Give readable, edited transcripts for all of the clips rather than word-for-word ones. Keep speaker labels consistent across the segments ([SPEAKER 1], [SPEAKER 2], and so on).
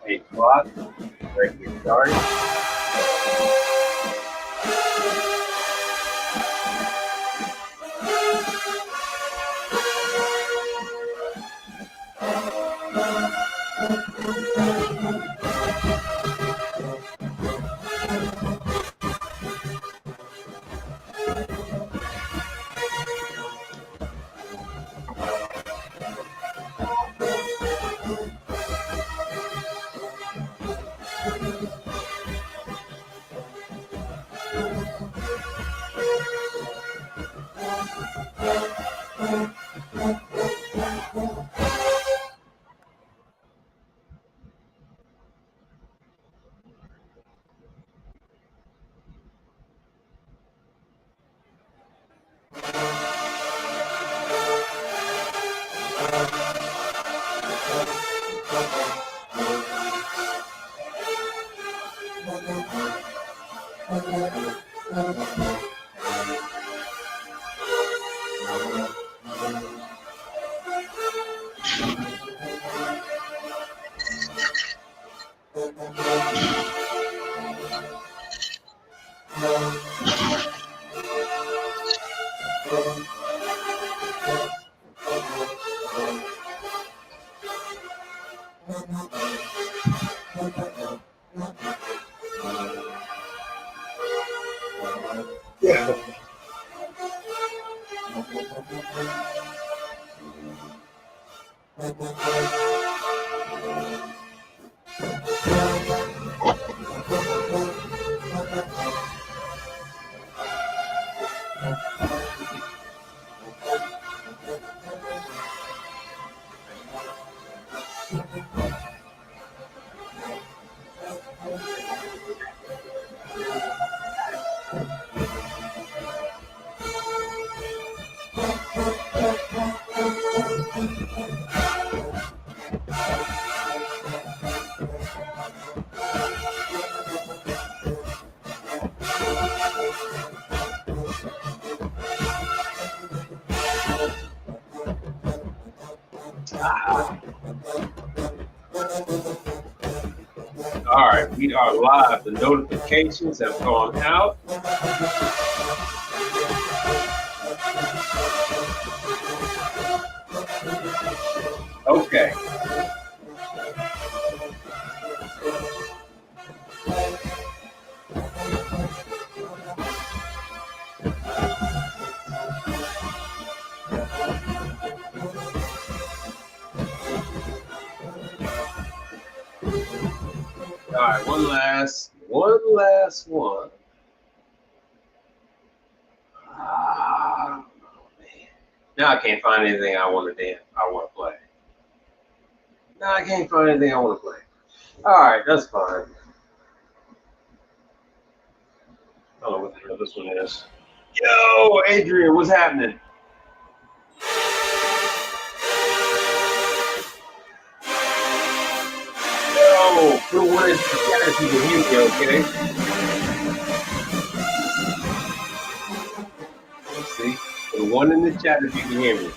[SPEAKER 1] 8 o'clock. Ready to get started. All right, we are live. The notifications have gone out. Okay. All right, one last one. Now I can't find anything I want to play. Now I can't find anything I want to play. All right, that's fine. I don't know what the hell this one is. Yo, Adrian, what's happening? Yo, put one in the chat if you can hear me, okay? Let's see. Put one in the chat if you can hear me.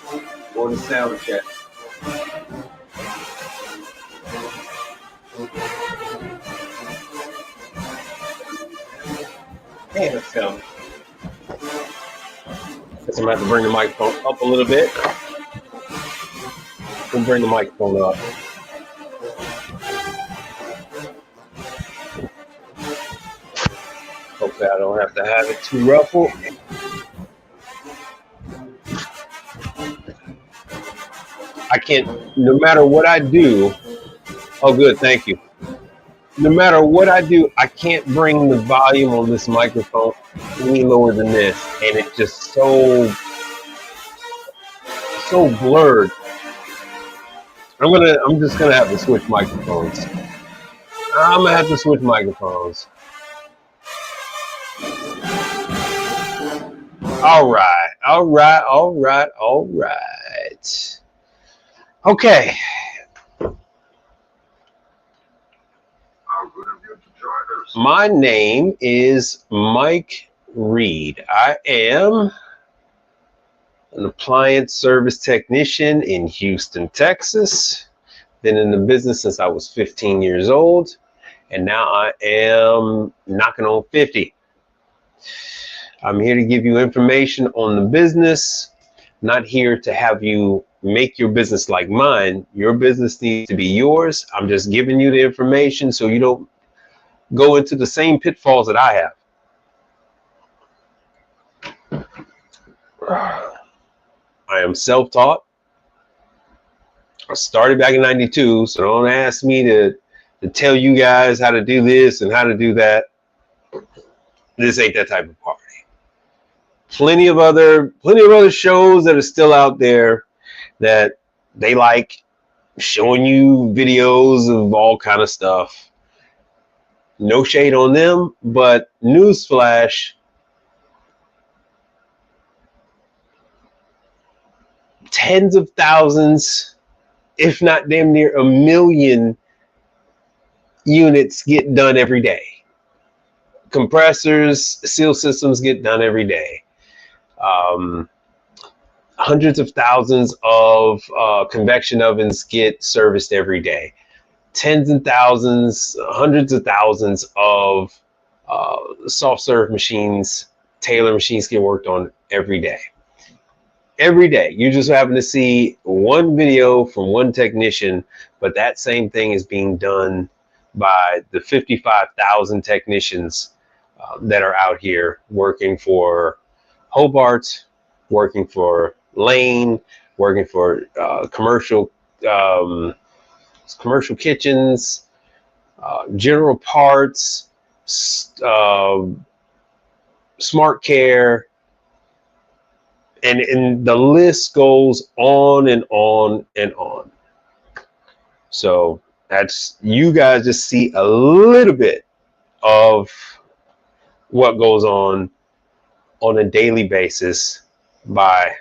[SPEAKER 1] Or the sound chat. Damn, that's sound. Guess I'm gonna have to bring the microphone up a little bit. We'll bring the microphone up. Hopefully I don't have to have it too ruffled. I can't, no matter what I do. Oh, good, thank you. No matter what I do, I can't bring the volume on this microphone any lower than this. And it's just so blurred. I'm just gonna have to switch microphones. I'm gonna have to switch microphones. All right. Okay. My name is Mike Reed. I am an appliance service technician in Houston, Texas. Been in the business since I was 15 years old, and now I am knocking on 50. I'm here to give you information on the business, not here to have you make your business like mine. Your business needs to be yours. I'm just giving you the information so you don't go into the same pitfalls that I have. I am self-taught. I started back in '92, so don't ask me to tell you guys how to do this and how to do that. This ain't that type of party. Plenty of other shows that are still out there that they like showing you videos of all kind of stuff. No shade on them, but newsflash, tens of thousands, if not damn near a million units get done every day. Compressors, seal systems get done every day. Hundreds of thousands of convection ovens get serviced every day. Tens and thousands, hundreds of thousands of soft serve machines, Taylor machines get worked on every day. Every day. You just happen to see one video from one technician, but that same thing is being done by the 55,000 technicians that are out here working for Hobart, working for Lane, working for commercial kitchens, general parts, smart care, and the list goes on and on and on. So that's, you guys just see a little bit of what goes on a daily basis by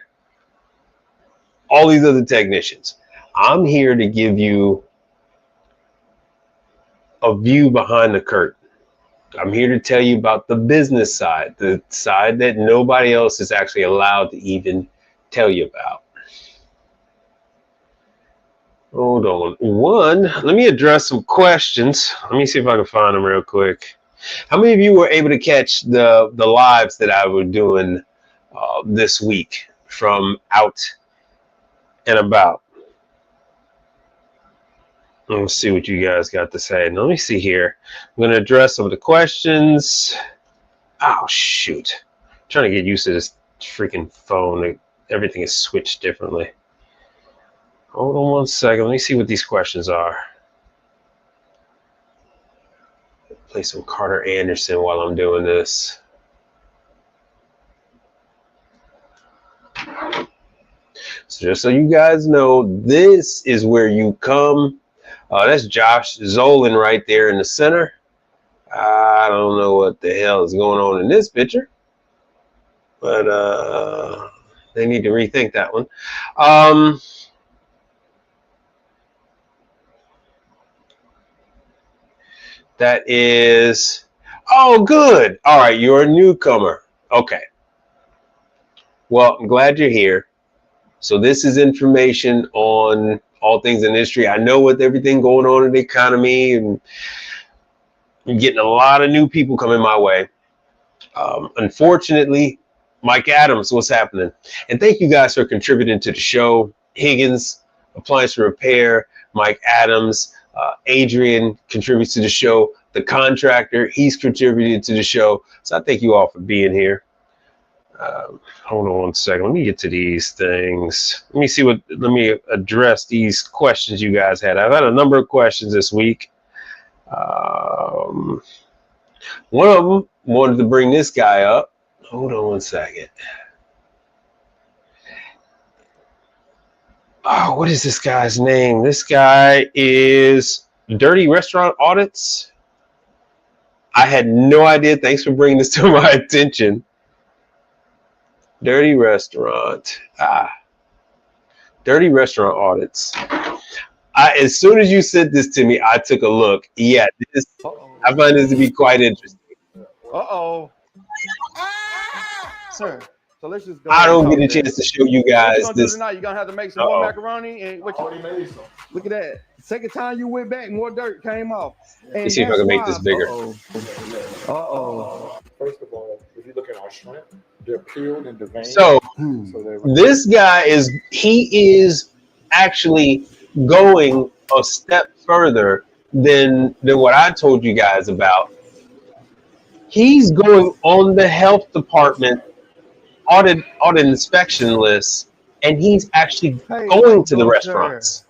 [SPEAKER 1] all these other technicians. I'm here to give you a view behind the curtain. I'm here to tell you about the business side, the side that nobody else is actually allowed to even tell you about. Hold on. Let me address some questions. Let me see if I can find them real quick. How many of you were able to catch the lives that I was doing this week from out and about? Let's see what you guys got to say. Let me see here. I'm going to address some of the questions. Oh, shoot. I'm trying to get used to this freaking phone. Everything is switched differently. Hold on one second. Let me see what these questions are. Play some Carter Anderson while I'm doing this. So just so you guys know, this is where you come. That's Josh Zolan right there in the center. I don't know what the hell is going on in this picture, but they need to rethink that one. That is, oh, good. All right, you're a newcomer. Okay. Well, I'm glad you're here. So this is information on all things in industry. I know with everything going on in the economy, and I'm getting a lot of new people coming my way. Unfortunately, Mike Adams, what's happening? And thank you guys for contributing to the show. Higgins, Appliance Repair, Mike Adams, Adrian contributes to the show. The contractor, he's contributed to the show. So I thank you all for being here. Hold on one second. Let me get to these things. Let me address these questions you guys had. I've had a number of questions this week. One of them wanted to bring this guy up. Hold on one second. Oh, what is this guy's name? This guy is Dirty Restaurant Audits. I had no idea. Thanks for bringing this to my attention. Dirty Restaurant. Dirty Restaurant Audits. As soon as you sent this to me, I took a look. Yeah, I find this to be quite interesting.
[SPEAKER 2] Sir, so let's just go.
[SPEAKER 1] I don't get a chance to show you guys this.
[SPEAKER 2] Tonight, you're gonna have to make some more macaroni. And what you made some. Look at that. Second time you went back, more dirt came off.
[SPEAKER 1] Let's see if I can make this bigger.
[SPEAKER 2] First of all, if you look at our shrimp, they're peeled and deveined.
[SPEAKER 1] So this guy is actually going a step further than what I told you guys about. He's going on the health department audit inspection list, and he's actually going to the restaurants.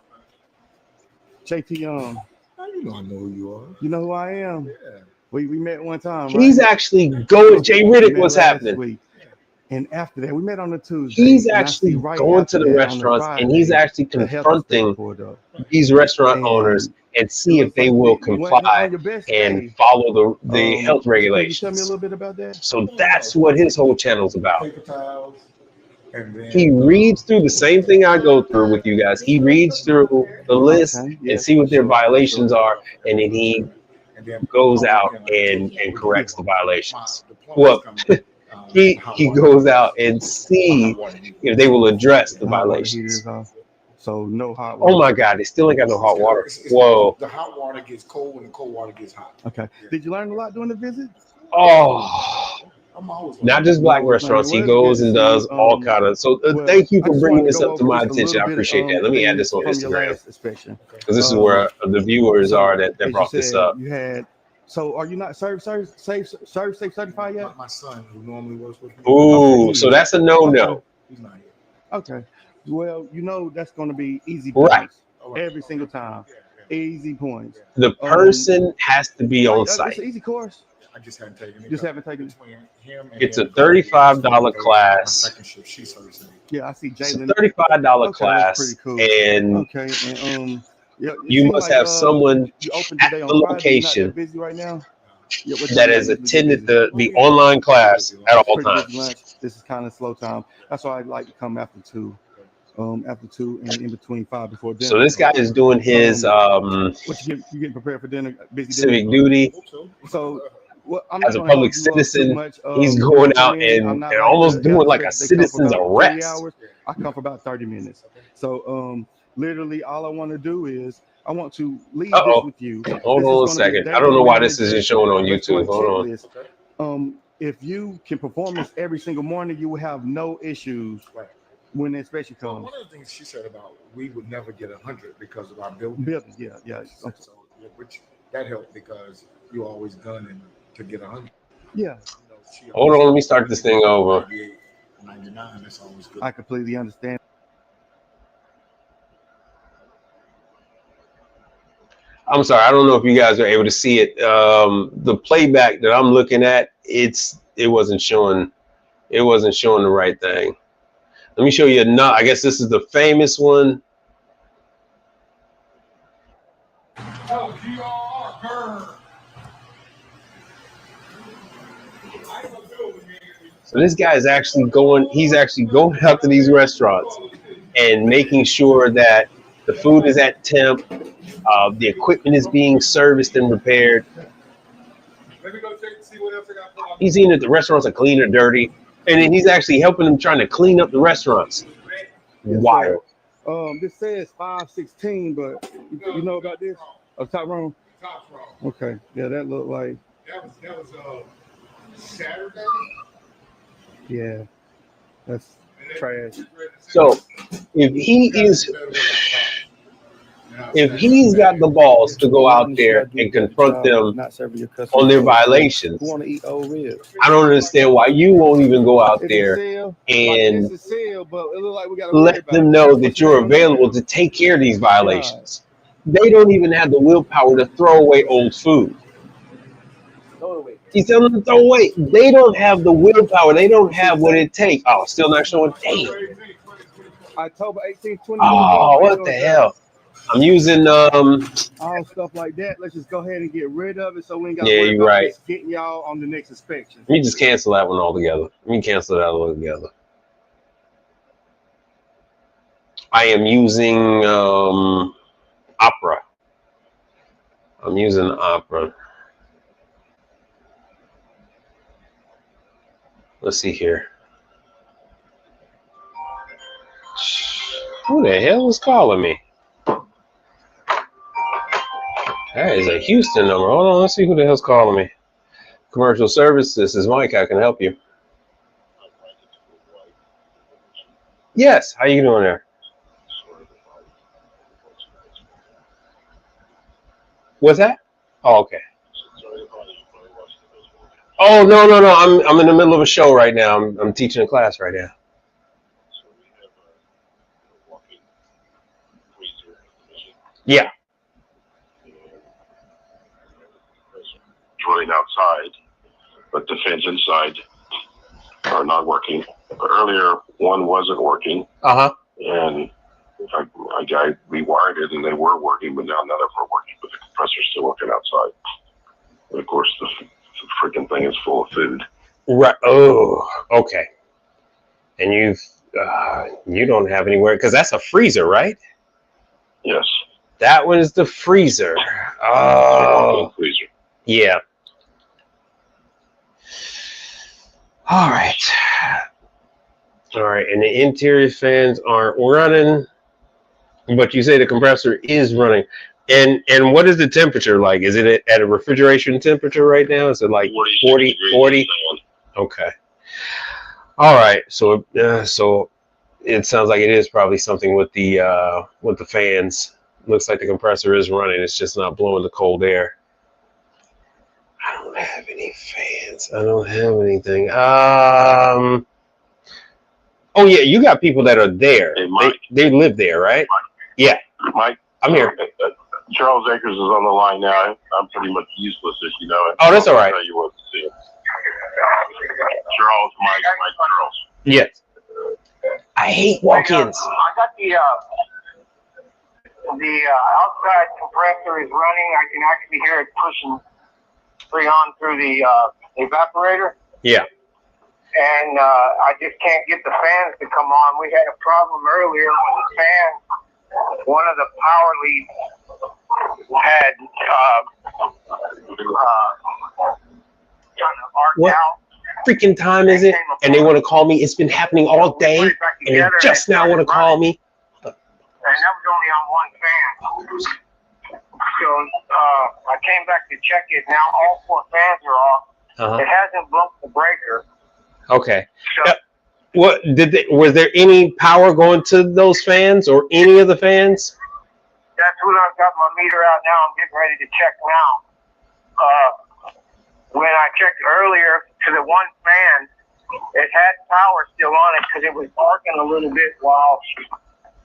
[SPEAKER 2] JT Young.
[SPEAKER 3] You know I know who you are.
[SPEAKER 2] You know who I am?
[SPEAKER 3] Yeah.
[SPEAKER 2] We met one time.
[SPEAKER 1] He's actually going. Jay Riddick, what's happening?
[SPEAKER 2] Week. And after that, we met on the Tuesday.
[SPEAKER 1] He's actually going to the restaurants, and he's actually confronting these restaurant owners and see if they will comply and follow the health regulations.
[SPEAKER 2] Can you tell me a little bit about that?
[SPEAKER 1] So that's what his whole channel's about. He reads through the same thing I go through with you guys. He reads through the list and see what their violations are, and then he goes out and corrects the violations. Well, he goes out and see if they will address the violations.
[SPEAKER 2] So no hot water.
[SPEAKER 1] Oh my God, they still ain't got no hot water. Whoa.
[SPEAKER 3] The hot water gets cold and the cold water gets hot.
[SPEAKER 2] Okay. Did you learn a lot during the visit?
[SPEAKER 1] Oh, not just black restaurants. He goes and does all kind of. So thank you for bringing this up to my attention. I appreciate that. Let me add this on Instagram because this is where the viewers are that brought this up.
[SPEAKER 2] You had. So are you not Serve Safe certified yet?
[SPEAKER 3] My son, who normally works with me.
[SPEAKER 1] Ooh, so that's a no-no.
[SPEAKER 3] He's not here.
[SPEAKER 2] Okay. Well, you know that's going to be easy points every single time. Easy points.
[SPEAKER 1] The person has to be on site.
[SPEAKER 2] It's an easy course.
[SPEAKER 3] I just haven't taken it.
[SPEAKER 2] Just haven't taken it.
[SPEAKER 1] It's a $35 class.
[SPEAKER 2] Yeah, I see Jalen.
[SPEAKER 1] It's a $35 class,
[SPEAKER 2] cool.
[SPEAKER 1] And you must have someone at the location that has attended the online class at all times.
[SPEAKER 2] This is kind of slow time. That's why I like to come after 2. After 2 and in between 5 before dinner.
[SPEAKER 1] So this guy is doing his
[SPEAKER 2] what you getting prepared for dinner? Busy
[SPEAKER 1] civic duty.
[SPEAKER 2] So
[SPEAKER 1] as a public citizen, he's going out and almost doing like a citizen's arrest.
[SPEAKER 2] I come for about 30 minutes. So literally all I want to do is I want to leave this with you.
[SPEAKER 1] Hold on a second. I don't know why this isn't showing on YouTube. Hold
[SPEAKER 2] on. If you can perform this every single morning, you will have no issues when the inspection comes.
[SPEAKER 3] One of the things she said about we would never get 100 because of our building.
[SPEAKER 2] Yeah.
[SPEAKER 3] So which that helped because you always gunning to get 100.
[SPEAKER 2] Yeah.
[SPEAKER 1] Hold on, let me start this thing over.
[SPEAKER 3] 99, that's always good.
[SPEAKER 2] I completely understand.
[SPEAKER 1] I'm sorry, I don't know if you guys are able to see it. The playback that I'm looking at, it wasn't showing the right thing. Let me show you another. I guess this is the famous one. So this guy is actually going. He's actually going out to these restaurants and making sure that the food is at temp, the equipment is being serviced and repaired. He's seeing that the restaurants are clean or dirty, and then he's actually helping them trying to clean up the restaurants. Wild.
[SPEAKER 2] This says 516, but you know about this? Oh, top room. Okay, yeah, that looked like
[SPEAKER 3] that was Saturday.
[SPEAKER 2] Yeah, that's trash.
[SPEAKER 1] So if he's got the balls to go out there and confront them on their violations, I don't understand why you won't even go out there and let them know that you're available to take care of these violations. They don't even have the willpower to throw away old food. He's telling them to throw away. They don't have the willpower. They don't have what it takes. Oh, still not showing. Damn.
[SPEAKER 2] October 18th, 20.
[SPEAKER 1] Oh, what the hell? I'm using
[SPEAKER 2] all stuff like that. Let's just go ahead and get rid of it so we ain't got to worry about just getting y'all on the next inspection.
[SPEAKER 1] Let me just cancel that one altogether. Let me cancel that altogether. I am using Opera. I'm using Opera. Let's see here. Who the hell is calling me? That is a Houston number. Hold on, let's see who the hell's calling me. Commercial service, this is Mike. I can help you. Yes, how you doing there? What's that? Oh, okay. Oh, no. I'm in the middle of a show right now. I'm teaching a class right now. Yeah.
[SPEAKER 4] Running outside, but the fans inside are not working. Earlier, one wasn't working. And I rewired it, and they were working, but now none of them are working. But the compressor's still working outside. And of course, the freaking thing is full of food.
[SPEAKER 1] Right. Oh, okay. And you don't have anywhere because that's a freezer, right?
[SPEAKER 4] Yes.
[SPEAKER 1] That was the freezer. Oh,
[SPEAKER 4] freezer.
[SPEAKER 1] Yeah. All right. And the interior fans aren't running, but you say the compressor is running. And what is the temperature like? Is it at a refrigeration temperature right now? Is it like 40? Okay. All right. So it sounds like it is probably something with the fans. Looks like the compressor is running. It's just not blowing the cold air. I don't have any fans. I don't have anything. Oh yeah, you got people that are there.
[SPEAKER 4] Hey, Mike.
[SPEAKER 1] They live there, right?
[SPEAKER 4] Mike.
[SPEAKER 1] Yeah.
[SPEAKER 4] Mike.
[SPEAKER 1] I'm here.
[SPEAKER 4] Charles Akers is on the line now. I'm pretty much useless, as you know.
[SPEAKER 1] Oh, that's all right.
[SPEAKER 4] I'll tell you what to see. Charles, Mike, Charles.
[SPEAKER 1] Yes. I hate walk-ins.
[SPEAKER 5] I got the outside compressor is running. I can actually hear it pushing Freon through the evaporator.
[SPEAKER 1] Yeah.
[SPEAKER 5] And I just can't get the fans to come on. We had a problem earlier with the fan. One of the power leads had kind of arced out.
[SPEAKER 1] Freaking time is it? And they want to call me. It's been happening all day, and they just now want to call me.
[SPEAKER 5] And that was only on one fan. So I came back to check it. Now all four fans are off. It hasn't bumped the breaker.
[SPEAKER 1] Okay.
[SPEAKER 5] So,
[SPEAKER 1] what was there any power going to those fans or any of the fans?
[SPEAKER 5] That's what I've got my meter out now. I'm getting ready to check now. When I checked earlier to the one fan, it had power still on it because it was arcing a little bit while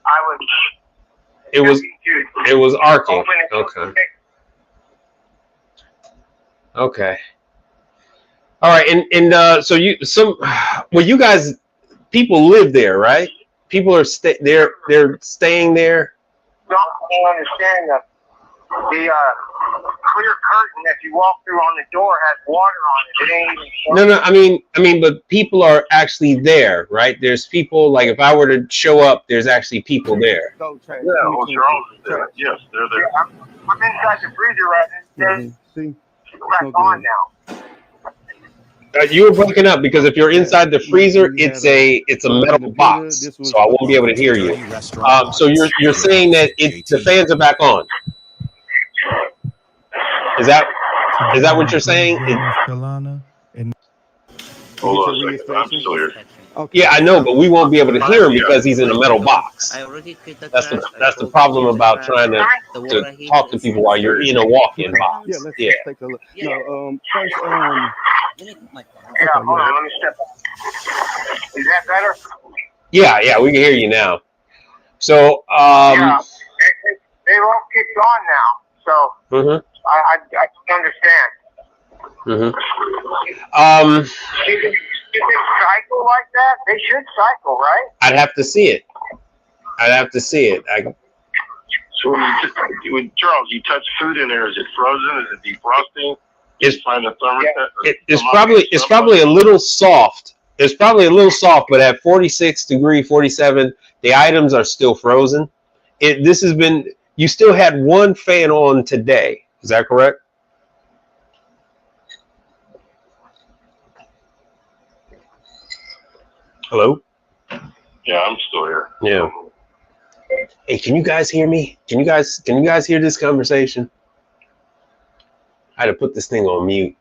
[SPEAKER 5] I was.
[SPEAKER 1] It was arcing. Okay. Okay. All right, and so you guys, people live there, right? people are they're staying there.
[SPEAKER 5] No, I don't understand the clear curtain that you walk through on the door has water on it. It ain't even.
[SPEAKER 1] No. I mean, but people are actually there, right? There's people. Like if I were to show up, there's actually people there.
[SPEAKER 5] Go check.
[SPEAKER 4] Yeah, well, Charles is there. Yes, they're there.
[SPEAKER 5] Yeah, I'm inside the freezer right now.
[SPEAKER 2] See,
[SPEAKER 5] Back on now.
[SPEAKER 1] You were breaking up because if you're inside the freezer, it's a metal box, so I won't be able to hear you. So you're saying that the fans are back on. Is that what you're saying?
[SPEAKER 4] Hold on a second. I'm still here.
[SPEAKER 2] Okay.
[SPEAKER 1] Yeah, I know, but we won't be able to hear him because he's in a metal box. That's the problem about trying to talk to people while you're in a walk-in box.
[SPEAKER 2] Yeah, let's
[SPEAKER 1] Yeah.
[SPEAKER 2] take a look.
[SPEAKER 1] Yeah.
[SPEAKER 2] No, first,
[SPEAKER 5] Yeah, hold on, let me step up. Is that better?
[SPEAKER 1] Yeah, we can hear you now. So,
[SPEAKER 5] Yeah, they all kicked on now, so
[SPEAKER 1] mhm,
[SPEAKER 5] I understand.
[SPEAKER 1] mhm.
[SPEAKER 5] If they cycle like that, they should cycle, right?
[SPEAKER 1] I'd have to see it.
[SPEAKER 4] So when Charles, you touch food in there, is it frozen? Is it defrosting?
[SPEAKER 1] It's
[SPEAKER 4] find the thermostat.
[SPEAKER 1] It's probably a little soft. It's probably a little soft, but at 46 degree, 47, the items are still frozen. You still had one fan on today. Is that correct? Hello?
[SPEAKER 4] Yeah, I'm still here.
[SPEAKER 1] Yeah. Hey, can you guys hear me? Can you guys hear this conversation? I had to put this thing on mute.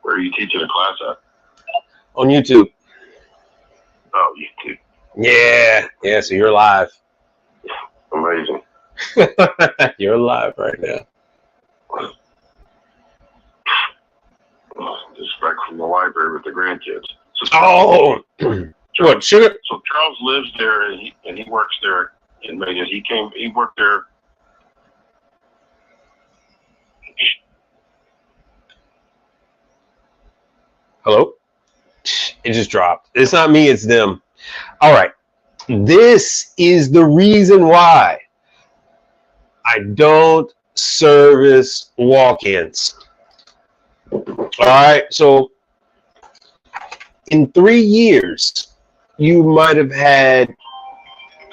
[SPEAKER 4] Where are you teaching a class at?
[SPEAKER 1] On YouTube.
[SPEAKER 4] Oh, YouTube.
[SPEAKER 1] Yeah, so you're live.
[SPEAKER 4] Amazing.
[SPEAKER 1] You're live right now.
[SPEAKER 4] Just back from the library with the grandkids.
[SPEAKER 1] Oh, what, sugar?
[SPEAKER 4] So Charles lives there and he works there in Vegas. He worked there.
[SPEAKER 1] Hello? It just dropped. It's not me, it's them. All right. This is the reason why I don't service walk-ins. All right. So in 3 years, you might have had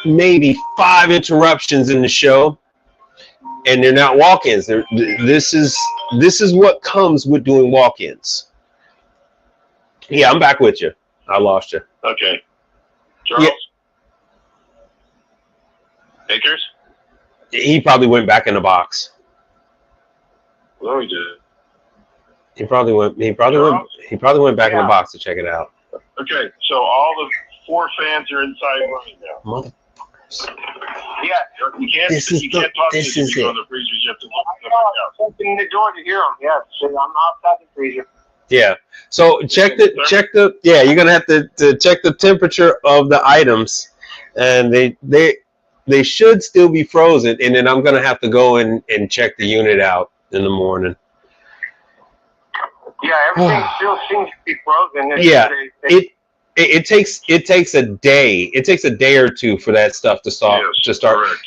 [SPEAKER 1] maybe 5 interruptions in the show, and they're not walk-ins. This is what comes with doing walk-ins. Yeah, I'm back with you. I lost you.
[SPEAKER 4] Okay. Charles? Yeah. Akers?
[SPEAKER 1] He probably went back in the box.
[SPEAKER 4] No, he did.
[SPEAKER 1] He probably went back in the box to check it out.
[SPEAKER 4] Okay, so all the 4 fans are inside running now.
[SPEAKER 1] Motherfuckers.
[SPEAKER 5] Yeah.
[SPEAKER 4] You can't talk to them on the freezers. You have to look
[SPEAKER 5] Open the door to hear them. Yeah, so I'm outside the freezer.
[SPEAKER 1] Yeah. So you're gonna have to check the temperature of the items, and they should still be frozen, and then I'm gonna have to go and check the unit out in the morning.
[SPEAKER 5] Yeah, everything still seems to be frozen.
[SPEAKER 1] Yeah, it takes a day. It takes a day or two for that stuff to start.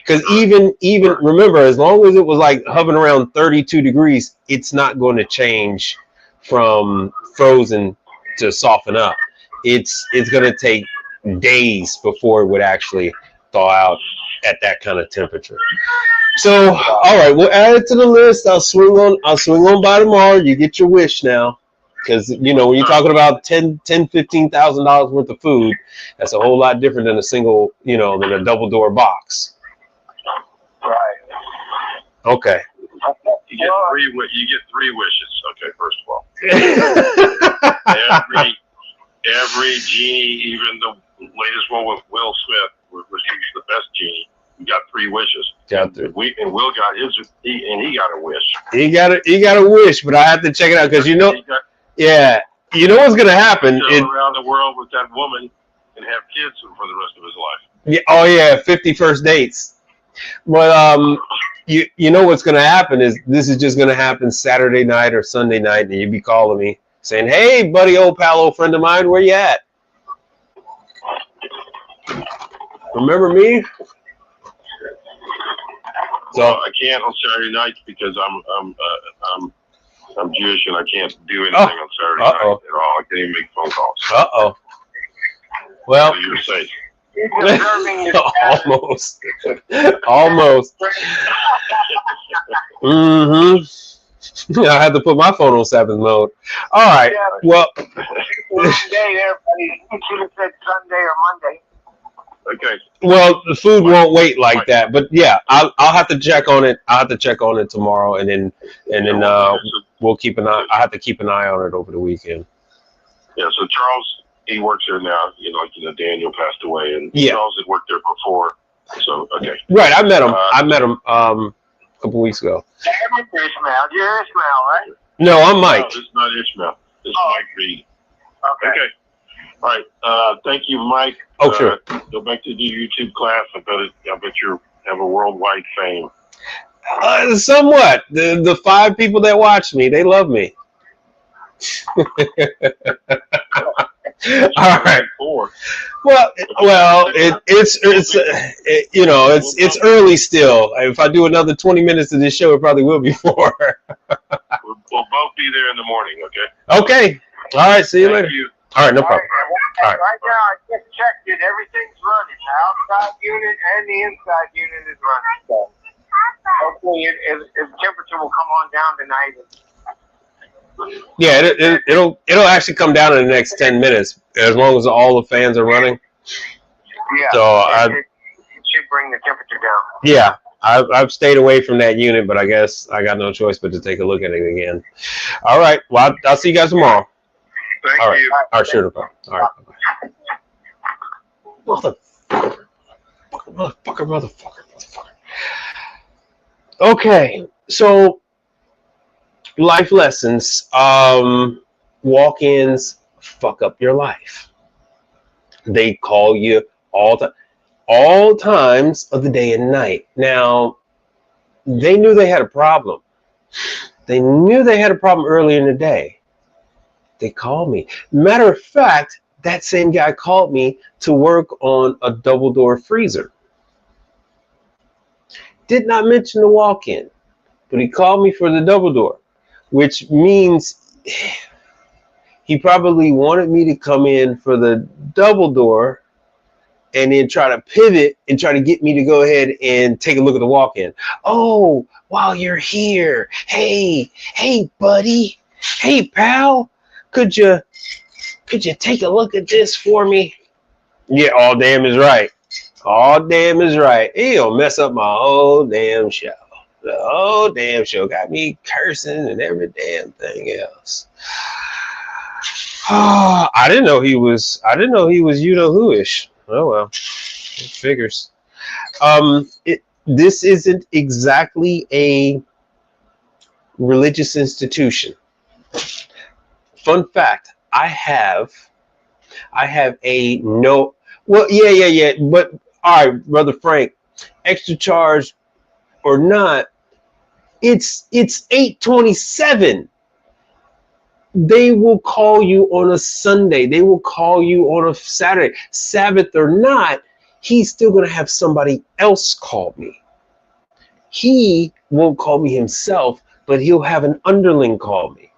[SPEAKER 1] Because even remember, as long as it was like hovering around 32 degrees, it's not going to change from frozen to soften up. It's going to take days before it would actually thaw out at that kind of temperature. So, all right, we'll add it to the list. I'll swing on by tomorrow. You get your wish now, because when you're talking about $15,000 worth of food, that's a whole lot different than than a double door box.
[SPEAKER 5] Right.
[SPEAKER 1] Okay.
[SPEAKER 4] You get 3 wishes. Okay, first of all, every genie, even the latest one with Will Smith, was the best genie. You got 3 wishes.
[SPEAKER 1] Got 3.
[SPEAKER 4] And Will got his, and he got a wish.
[SPEAKER 1] He got a wish, but I have to check it out because you know what's gonna happen.
[SPEAKER 4] Around the world with that woman and have kids for the rest of his life.
[SPEAKER 1] Yeah. Oh yeah, 50 first dates. But you know what's gonna happen is this is just gonna happen Saturday night or Sunday night, and you'd be calling me saying, "Hey, buddy, old pal, old friend of mine, where you at?" Remember me? So
[SPEAKER 4] Well, I can't on Saturday nights because I'm Jewish and I can't do anything on Saturday night at all. I can't even make phone calls.
[SPEAKER 1] Well,
[SPEAKER 4] so you're safe.
[SPEAKER 1] almost. Almost. I had to put my phone on Sabbath mode. All right. Well,
[SPEAKER 5] Monday, everybody should have said Sunday or Monday.
[SPEAKER 4] Okay.
[SPEAKER 1] Well, the food won't wait like that, but yeah, I'll have to check on it. I'll have to check on it tomorrow, and then we'll keep an eye. I have to keep an eye on it over the weekend.
[SPEAKER 4] Yeah. So Charles, he works there now. Daniel passed away, and Charles had worked there before. So okay.
[SPEAKER 1] Right. I met him. A couple weeks ago.
[SPEAKER 5] Ishmael. You're Ishmael, right?
[SPEAKER 1] No, I'm Mike.
[SPEAKER 4] No, it's not Ishmael. It's Mike Reed. Okay. All right. Thank you, Mike.
[SPEAKER 1] Oh, sure.
[SPEAKER 4] Go back to your YouTube class. I bet you have a worldwide fame.
[SPEAKER 1] Somewhat. The 5 people that watch me, they love me. All right.
[SPEAKER 4] 4.
[SPEAKER 1] Well, it's early still. If I do another 20 minutes of this show, it probably will be 4.
[SPEAKER 4] We'll both be there in the morning. Okay.
[SPEAKER 1] Okay. All right. See you later.
[SPEAKER 4] You.
[SPEAKER 1] All right. No problem. All right.
[SPEAKER 5] Right now, I just checked it. Everything's running. The outside unit and the inside unit is running. So hopefully, if temperature will come on down tonight.
[SPEAKER 1] Yeah, it'll actually come down in the next 10 minutes as long as all the fans are running.
[SPEAKER 5] Yeah.
[SPEAKER 1] So
[SPEAKER 5] it should bring the temperature down.
[SPEAKER 1] Yeah, I've stayed away from that unit, but I guess I got no choice but to take a look at it again. All right. Well, I'll see you guys tomorrow.
[SPEAKER 4] Thank you.
[SPEAKER 1] All right, sure. No problem. All right. Motherfucker. Okay, so life lessons. Walk-ins fuck up your life. They call you all times of the day and night. Now, they knew they had a problem. They knew they had a problem early in the day. They called me. Matter of fact, that same guy called me to work on a double door freezer. Did not mention the walk-in, but he called me for the double door, which means he probably wanted me to come in for the double door and then try to pivot and try to get me to go ahead and take a look at the walk-in. Oh, while you're here, hey, buddy, hey, pal, could you take a look at this for me? Yeah, all damn is right. All damn is right. He'll mess up my whole damn show. The whole damn show got me cursing and every damn thing else. I didn't know he was you know who-ish. Oh well, it figures. This isn't exactly a religious institution. Fun fact: I have a no. Well, yeah. But all right, Brother Frank, extra charge or not, it's 8/27. They will call you on a Sunday. They will call you on a Saturday. Sabbath or not, he's still going to have somebody else call me. He won't call me himself, but he'll have an underling call me.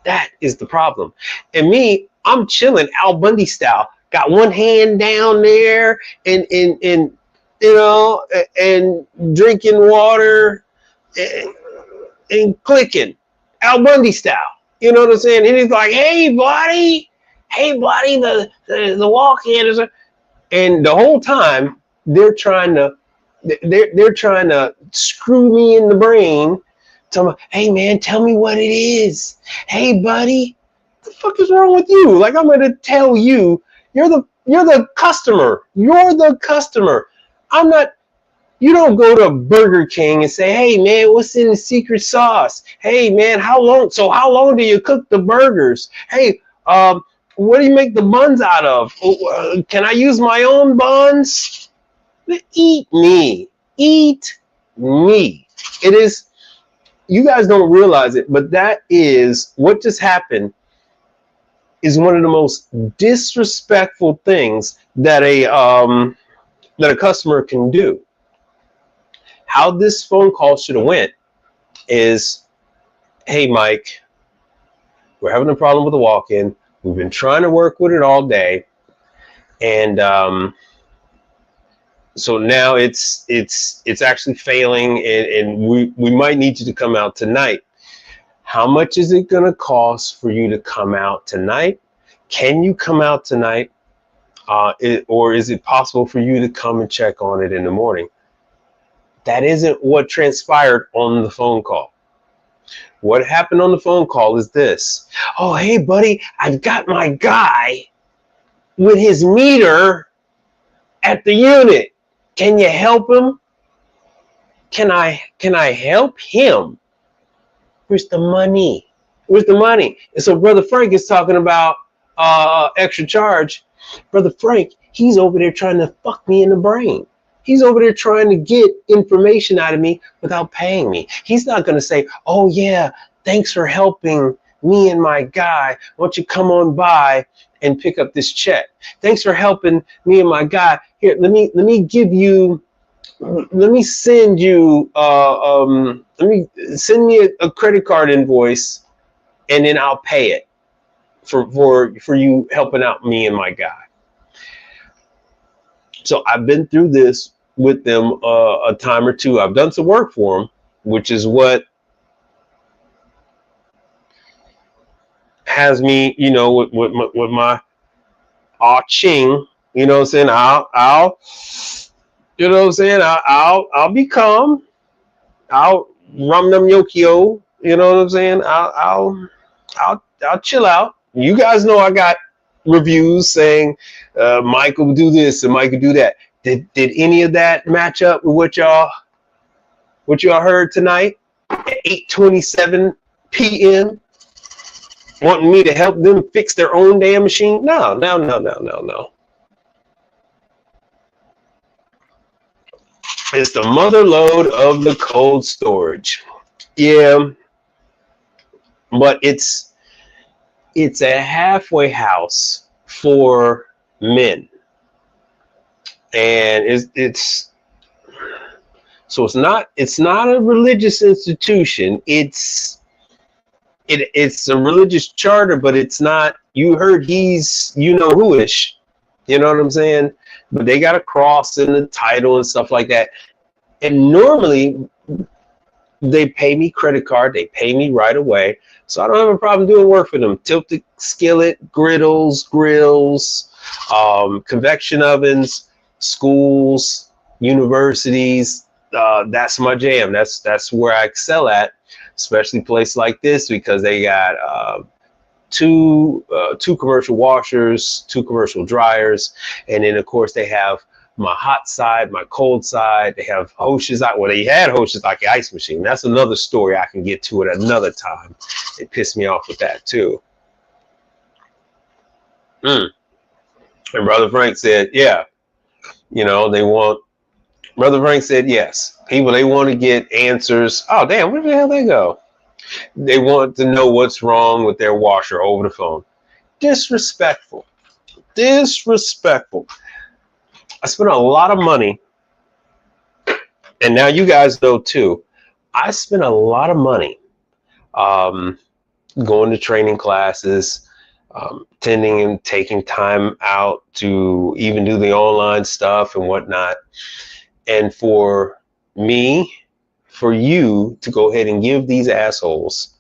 [SPEAKER 1] That is the problem. And me, I'm chilling Al Bundy style. Got one hand down there and drinking water and clicking Al Bundy style. You know what I'm saying? And he's like, hey buddy, the walk-in is, and the whole time they're trying to screw me in the brain. Tell me, hey man, tell me what it is. Hey buddy, what the fuck is wrong with you? Like, I'm gonna tell you, you're the customer. You're the customer. I'm not. You don't go to Burger King and say, hey, man, what's in the secret sauce? Hey, man, how long do you cook the burgers? Hey, what do you make the buns out of? Can I use my own buns? Eat me. Eat me. It is, you guys don't realize it, but that is what just happened is one of the most disrespectful things that that a customer can do. How this phone call should have went is, hey, Mike, we're having a problem with the walk-in. We've been trying to work with it all day. And so now it's actually failing, and we might need you to come out tonight. How much is it going to cost for you to come out tonight? Can you come out tonight? Or is it possible for you to come and check on it in the morning? That isn't what transpired on the phone call. What happened on the phone call is this. Oh, hey, buddy, I've got my guy with his meter at the unit. Can you help him? Can I help him? Where's the money? Where's the money? And so Brother Frank is talking about extra charge. Brother Frank, he's over there trying to fuck me in the brain. He's over there trying to get information out of me without paying me. He's not going to say, oh, yeah, thanks for helping me and my guy. Why don't you come on by and pick up this check? Thanks for helping me and my guy. Here, let me send you, send me a credit card invoice, and then I'll pay it for you helping out me and my guy. So I've been through this with them a time or two. I've done some work for them, which is what has me, you know, with my ching, you know what I'm saying? I'll you know what I'm saying? I'll be calm. I'll rum them yokio. You know what I'm saying? I'll chill out. You guys know I got reviews saying Mike will do this and Mike will do that. Did any of that match up with what y'all heard tonight at 8:27 p.m. wanting me to help them fix their own damn machine? No. It's the mother lode of the cold storage. Yeah, but it's a halfway house for men, and it's not a religious institution. It's a religious charter, but it's not. You heard he's who-ish. You know what I'm saying? But they got a cross in the title and stuff like that. And normally they pay me credit card. They pay me right away. So I don't have a problem doing work for them. Tilted skillet, griddles, grills, convection ovens, schools, universities. That's my jam. That's where I excel at, especially a place like this, because they got two commercial washers, 2 commercial dryers, and then of course they have my hot side, my cold side. They have hoses out. Well, they had hoses like the ice machine. That's another story I can get to at another time. It pissed me off with that too. And Brother Frank said, yeah, Brother Frank said, yes, people, they want to get answers. Oh, damn, where the hell they go? They want to know what's wrong with their washer over the phone. Disrespectful. I spent a lot of money, and now you guys know too. I spent a lot of money going to training classes, attending and taking time out to even do the online stuff and whatnot. And for you to go ahead and give these assholes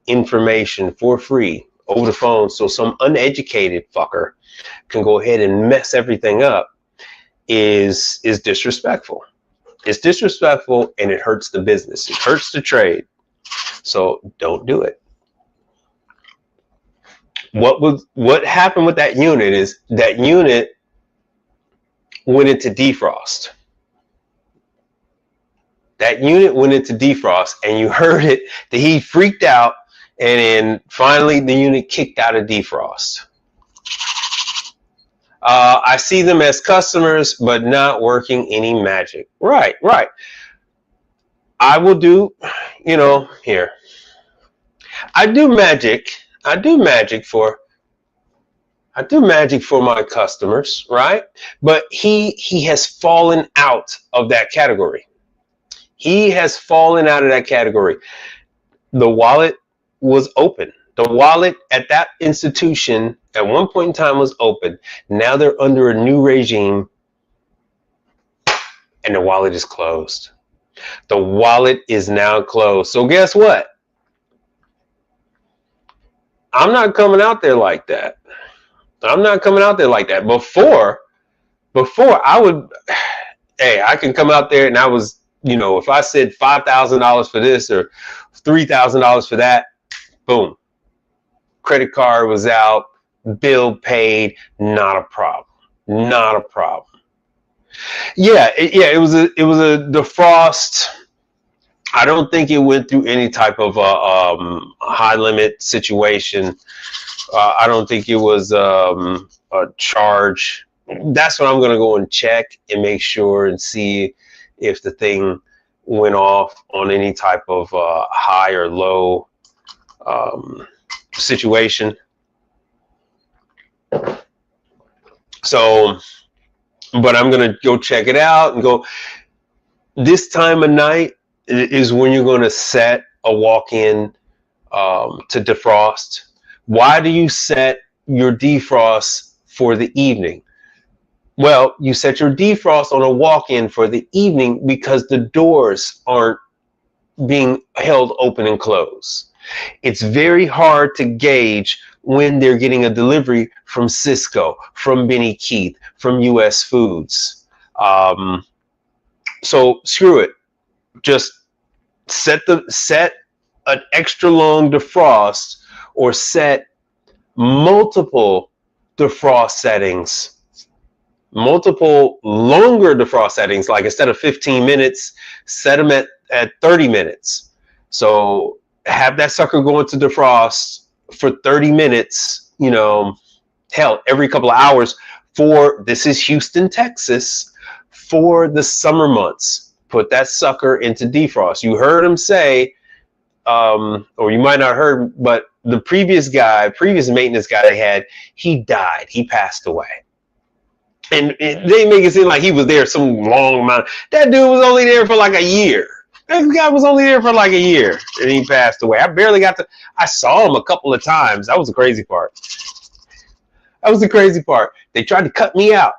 [SPEAKER 1] information for free over the phone so some uneducated fucker can go ahead and mess everything up is disrespectful. It's disrespectful, and it hurts the business. It hurts the trade. So don't do it. What happened with that unit is that unit went into defrost. That unit went into defrost, and you heard it. He freaked out, and then finally the unit kicked out of defrost. I see them as customers, but not working any magic. Right. I will do, here. I do magic for I do magic for my customers, right? But he has fallen out of that category. He has fallen out of that category. The wallet was open. The wallet at that institution at one point in time was open. Now they're under a new regime and the wallet is closed. The wallet is now closed. So guess what? I'm not coming out there like that. I'm not coming out there like that. Before I would, hey, I can come out there and I was, if I said $5,000 for this or $3,000 for that, boom. Credit card was out, bill paid, not a problem. Not a problem. Yeah, it was a defrost. I don't think it went through any type of high limit situation. I don't think it was a charge. That's what I'm going to go and check and make sure and see if the thing went off on any type of high or low situation. So, but I'm going to go check it out and go. This time of night is when you're going to set a walk-in to defrost. Why do you set your defrost for the evening? Well, you set your defrost on a walk-in for the evening because the doors aren't being held open and closed. It's very hard to gauge when they're getting a delivery from Cisco, from Benny Keith, from US Foods. So screw it. Just set an extra long defrost or set multiple defrost settings, multiple longer defrost settings, like instead of 15 minutes, set them at 30 minutes. So have that sucker go into defrost for 30 minutes, hell, every couple of hours this is Houston, Texas, for the summer months. Put that sucker into defrost. You heard him say, or you might not heard, but the previous maintenance guy they had, he died. He passed away. And they make it seem like he was there some long amount. That dude was only there for like a year. That guy was only there for like a year and he passed away. I saw him a couple of times. That was the crazy part. They tried to cut me out,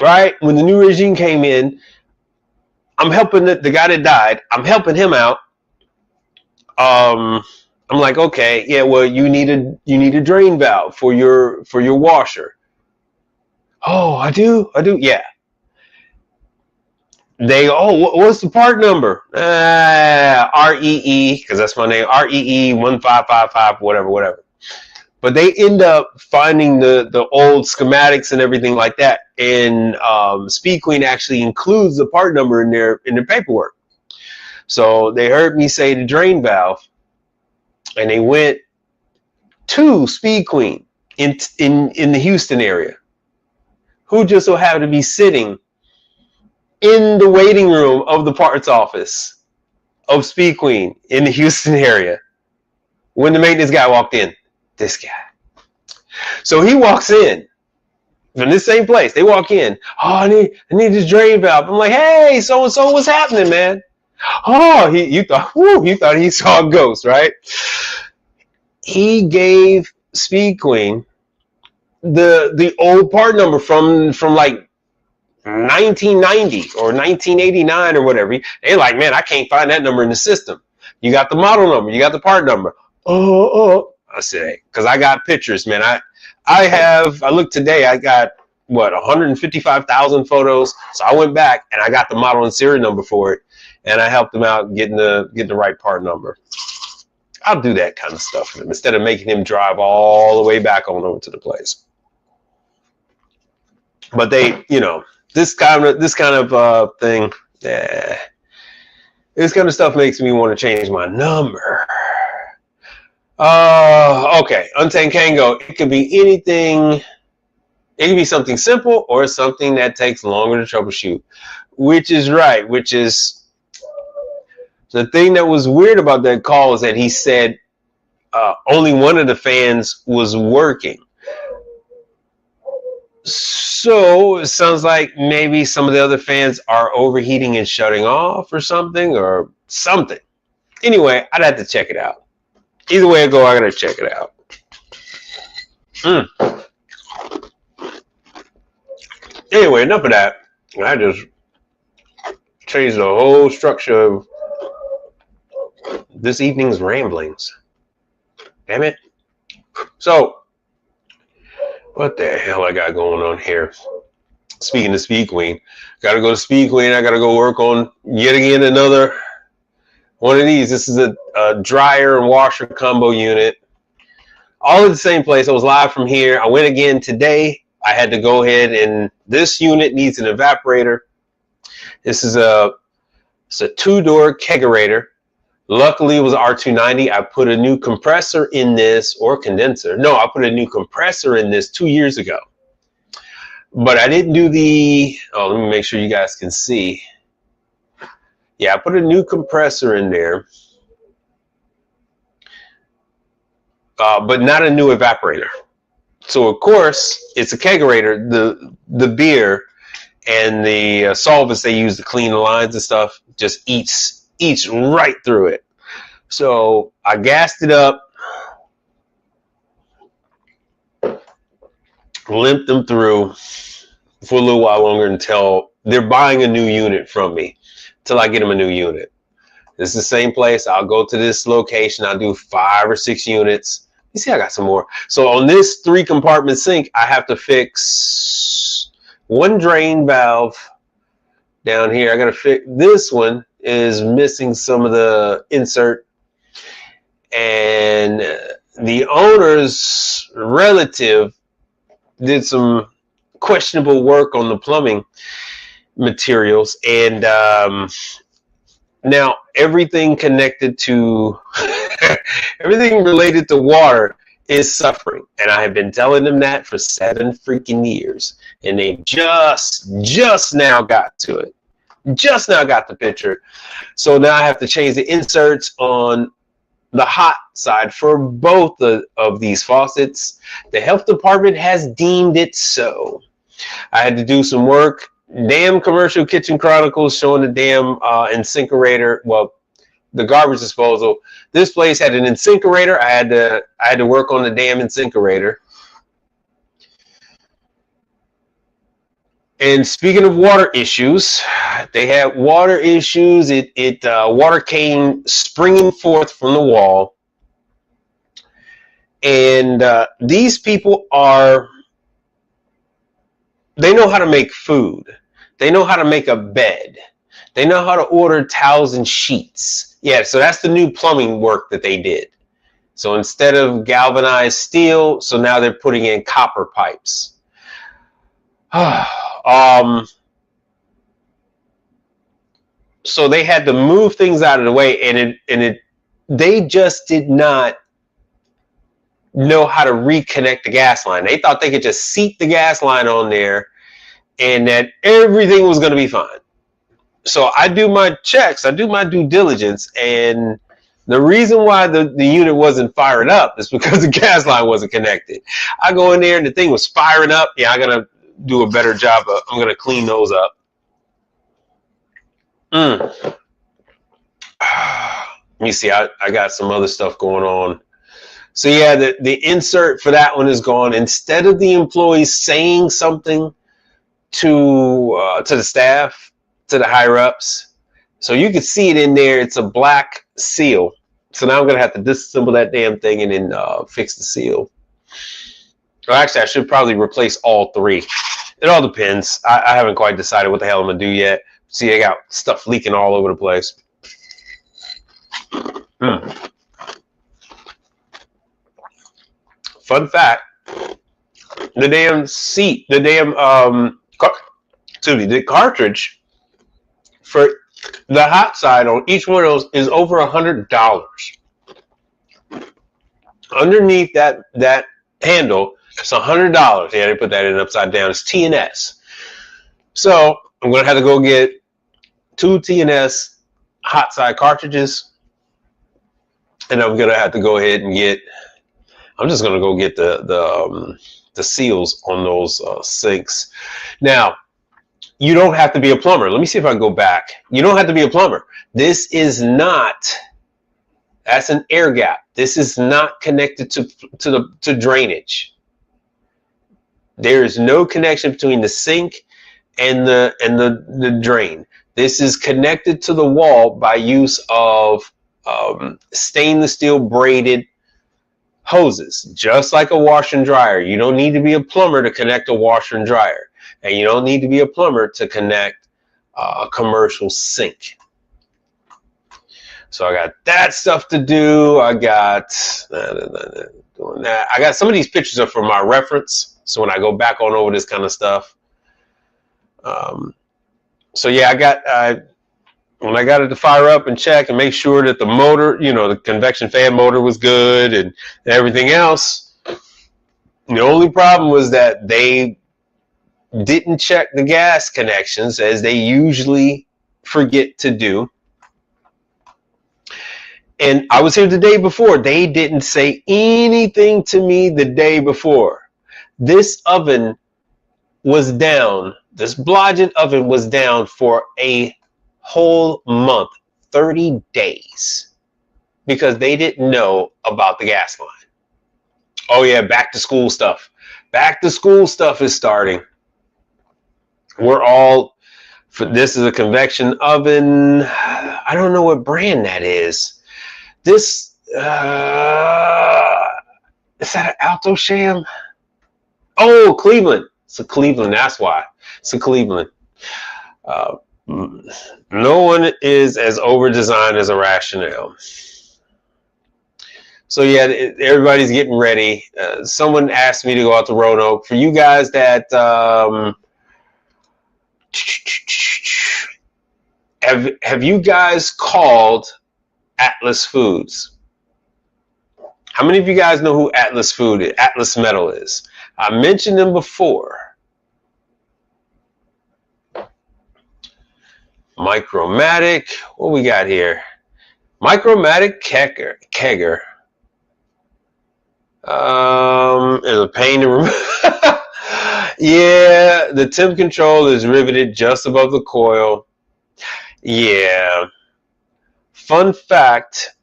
[SPEAKER 1] right? When the new regime came in, I'm helping the guy that died. I'm helping him out. I'm like, okay, yeah, well, you need a drain valve for your washer. Oh, I do, yeah. What's the part number? REE, because that's my name. REE 1555, whatever. But they end up finding the old schematics and everything like that. And Speed Queen actually includes the part number in their paperwork. So they heard me say the drain valve, and they went to Speed Queen in the Houston area, who just so happened to be sitting in the waiting room of the parts office of Speed Queen in the Houston area when the maintenance guy walked in. This guy. So he walks in from this same place. They walk in. Oh, I need this drain valve. I'm like, hey, so and so, what's happening, man? Oh, you thought he saw a ghost, right? He gave Speed Queen the old part number from like 1990 or 1989 or whatever. They're like, man, I can't find that number in the system. You got the model number. You got the part number. I said, because I got pictures, man. I looked today, I got 155,000 photos. So I went back and I got the model and serial number for it, and I helped him out getting the right part number. I'll do that kind of stuff for him instead of making him drive all the way back on over to the place. But they, this kind of thing, this kind of stuff makes me want to change my number. Okay, Untamed Kango. It could be anything. It could be something simple or something that takes longer to troubleshoot, which is right. Which is the thing that was weird about that call is that he said only one of the fans was working. So it sounds like maybe some of the other fans are overheating and shutting off or something. Anyway, I'd have to check it out. Either way I go, I gotta check it out. Anyway, enough of that. I just changed the whole structure of this evening's ramblings. Damn it. So, what the hell I got going on here? Speaking of Speed Queen, gotta go to Speed Queen. I gotta go work on yet again another one of these. This is a dryer and washer combo unit. All at the same place. I was live from here. I went again today. I had to go ahead, and this unit needs an evaporator. This is it's a 2-door kegerator. Luckily, it was R290. I put a new compressor in this, or condenser. No, I put a new compressor in this 2 years ago. But I didn't do the, let me make sure you guys can see. Yeah, I put a new compressor in there. But not a new evaporator. So, of course, it's a kegerator. The beer and the solvents they use to clean the lines and stuff just eats right through it. So I gassed it up, limped them through for a little while longer until they're buying a new unit from me, till I get them a new unit. This is the same place. I'll go to this location. I'll do 5 or 6 units. You see, I got some more. So on this 3-compartment sink, I have to fix one drain valve down here. I got to fix this one. Is missing some of the insert, and the owner's relative did some questionable work on the plumbing materials, and now everything connected to everything related to water is suffering, and I have been telling them that for 7 freaking years, and they just now got to it. Just now got the picture. So now I have to change the inserts on the hot side for both of these faucets. The health department has deemed it so. I had to do some work. Damn Commercial Kitchen Chronicles showing the damn incinerator. Well, the garbage disposal. This place had an incinerator. I had to work on the damn incinerator. And speaking of water issues, they had water issues. Water came springing forth from the wall. And these people they know how to make food. They know how to make a bed. They know how to order towels and sheets. Yeah, so that's the new plumbing work that they did. So instead of galvanized steel, so now they're putting in copper pipes. So they had to move things out of the way, and they just did not know how to reconnect the gas line. They thought they could just seat the gas line on there and that everything was going to be fine. So I do my checks, I do my due diligence, and the reason why the unit wasn't firing up is because the gas line wasn't connected. I go in there and the thing was firing up. Yeah, I gotta do a better job. I'm gonna clean those up. Let me see. I got some other stuff going on. So yeah, the insert for that one is gone. Instead of the employees saying something to the staff, to the higher ups, so you can see it in there. It's a black seal. So now I'm gonna have to disassemble that damn thing and then fix the seal. Well, actually, I should probably replace all 3. It all depends. I haven't quite decided what the hell I'm gonna do yet. See, I got stuff leaking all over the place. Fun fact: the damn seat, the damn the cartridge for the hot side on each one of those is over $100. Underneath that handle, it's $100. Yeah, they put that in upside down. It's T&S. So I'm gonna have to go get 2 T&S hot side cartridges, and I'm gonna have to go ahead and get. I'm just gonna go get the the seals on those sinks. Now, you don't have to be a plumber. Let me see if I can go back. You don't have to be a plumber. This is not, that's an air gap. This is not connected to drainage. There is no connection between the sink and the drain. This is connected to the wall by use of stainless steel braided hoses, just like a washer and dryer. You don't need to be a plumber to connect a washer and dryer, and you don't need to be a plumber to connect a commercial sink. So I got that stuff to do. I got doing that. I got some of these pictures are for my reference, so when I go back on over this kind of stuff. So yeah, when I got it to fire up and check and make sure that the motor, the convection fan motor was good and everything else. The only problem was that they didn't check the gas connections, as they usually forget to do. And I was here the day before. They didn't say anything to me the day before. This oven was down. This Blodgett oven was down for a whole month, 30 days, because they didn't know about the gas line. Oh yeah, back to school stuff. Back to school stuff is starting. This is a convection oven. I don't know what brand that is. This, is that an Alto Sham? Oh, Cleveland. It's a Cleveland, that's why. It's a Cleveland. No one is as over-designed as a Rationale. So yeah, everybody's getting ready. Someone asked me to go out to Roanoke. For you guys that have you guys called Atlas Foods? How many of you guys know who Atlas Metal is? I mentioned them before. Micromatic, what we got here? Micromatic kegger. Is a pain to remove. Yeah, the temp control is riveted just above the coil. Yeah. Fun fact,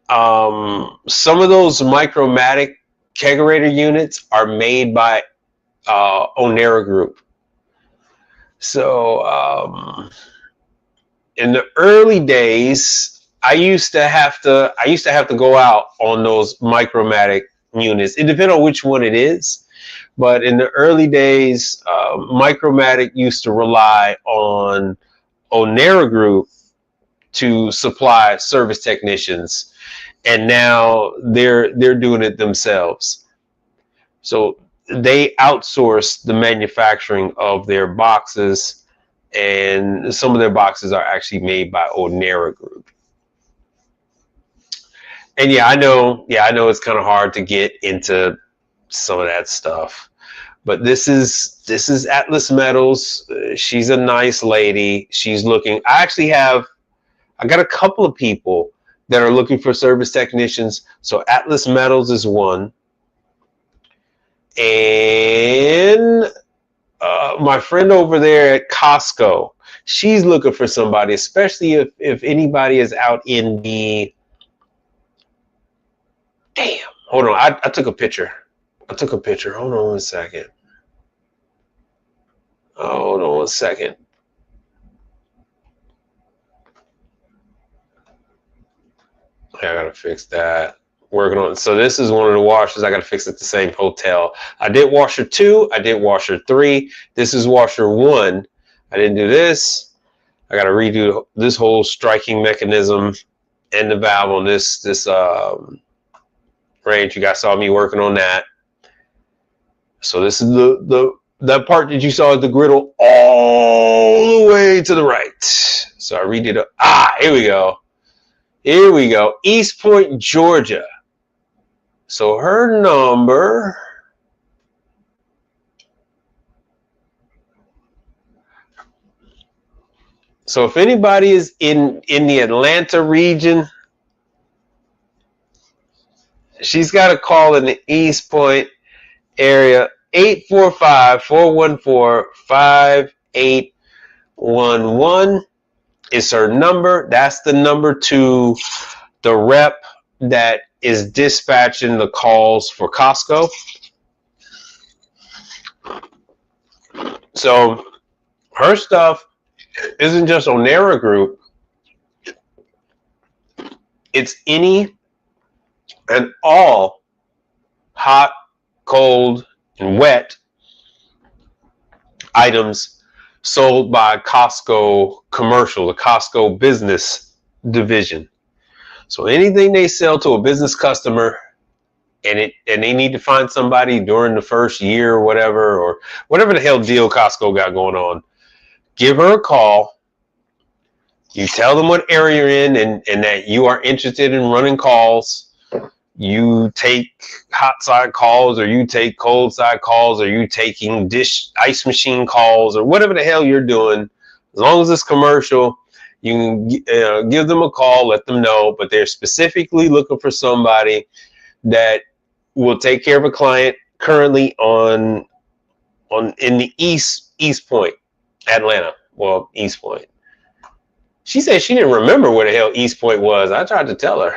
[SPEAKER 1] some of those Micromatic kegerator units are made by Onera Group. So in the early days, I used to have to go out on those Micromatic units. It depends on which one it is, but in the early days, Micromatic used to rely on Onera Group to supply service technicians, and now they're doing it themselves. So they outsource the manufacturing of their boxes, and some of their boxes are actually made by Onera Group. And yeah, I know it's kind of hard to get into some of that stuff, but this is Atlas Metals. She's a nice lady. She's looking. I got a couple of people that are looking for service technicians. So Atlas Metals is one, and my friend over there at Costco, she's looking for somebody, especially if anybody is out in the. Damn, hold on. I took a picture. Hold on one second. Hold on one second. I gotta fix that. Working on it. So this is one of the washers. I gotta fix at the same hotel. I did washer 2. I did washer 3. This is washer 1. I didn't do this. I gotta redo this whole striking mechanism and the valve on this range. You guys saw me working on that. So this is that part that you saw is the griddle all the way to the right. So I redid it. Here we go. Here we go. East Point, Georgia. So her number. So if anybody is in the Atlanta region, she's got a call in the East Point area. 845-414-5811 is her number. That's the number to the rep that is dispatching the calls for Costco. So her stuff isn't just Onera Group. It's any and all hot, cold, and wet items sold by Costco Commercial, the Costco Business Division. So anything they sell to a business customer, and they need to find somebody during the first year or whatever the hell deal Costco got going on, give her a call. You tell them what area you're in and that you are interested in running calls. You take hot side calls, or you take cold side calls, or you taking ice machine calls, or whatever the hell you're doing. As long as it's commercial, you can give them a call, let them know. But they're specifically looking for somebody that will take care of a client currently in the East Point, Atlanta. Well, East Point. She said she didn't remember where the hell East Point was. I tried to tell her.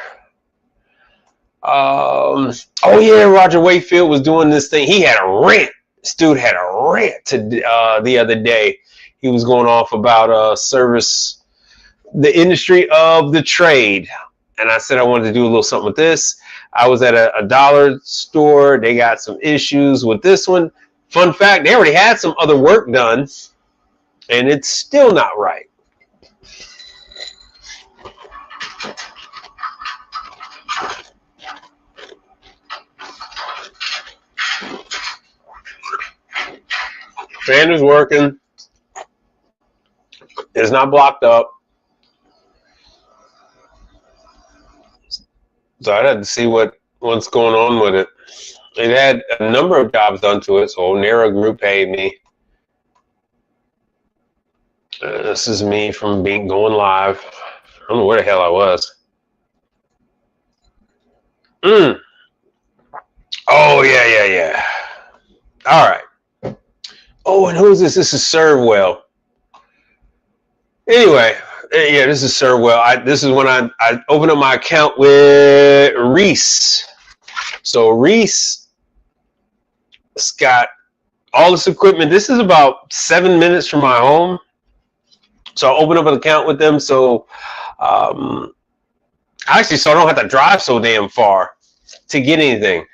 [SPEAKER 1] Oh yeah, Roger Wakefield was doing this thing. He had a rant. This dude had a rant the other day. He was going off about service, the industry of the trade. And I said I wanted to do a little something with this. I was at a dollar store. They got some issues with this one. Fun fact, they already had some other work done, and it's still not right. Fan is working. It's not blocked up. So I had to see what's going on with it. It had a number of jobs done to it, so Onera Group paid me. This is me from going live. I don't know where the hell I was. Oh, yeah. All right. Oh, and who's this? This is Servewell. Anyway, yeah, this is Servewell. This is when I opened up my account with Reese. So Reese has got all this equipment. This is about 7 minutes from my home. So I opened up an account with them. So I don't have to drive so damn far to get anything.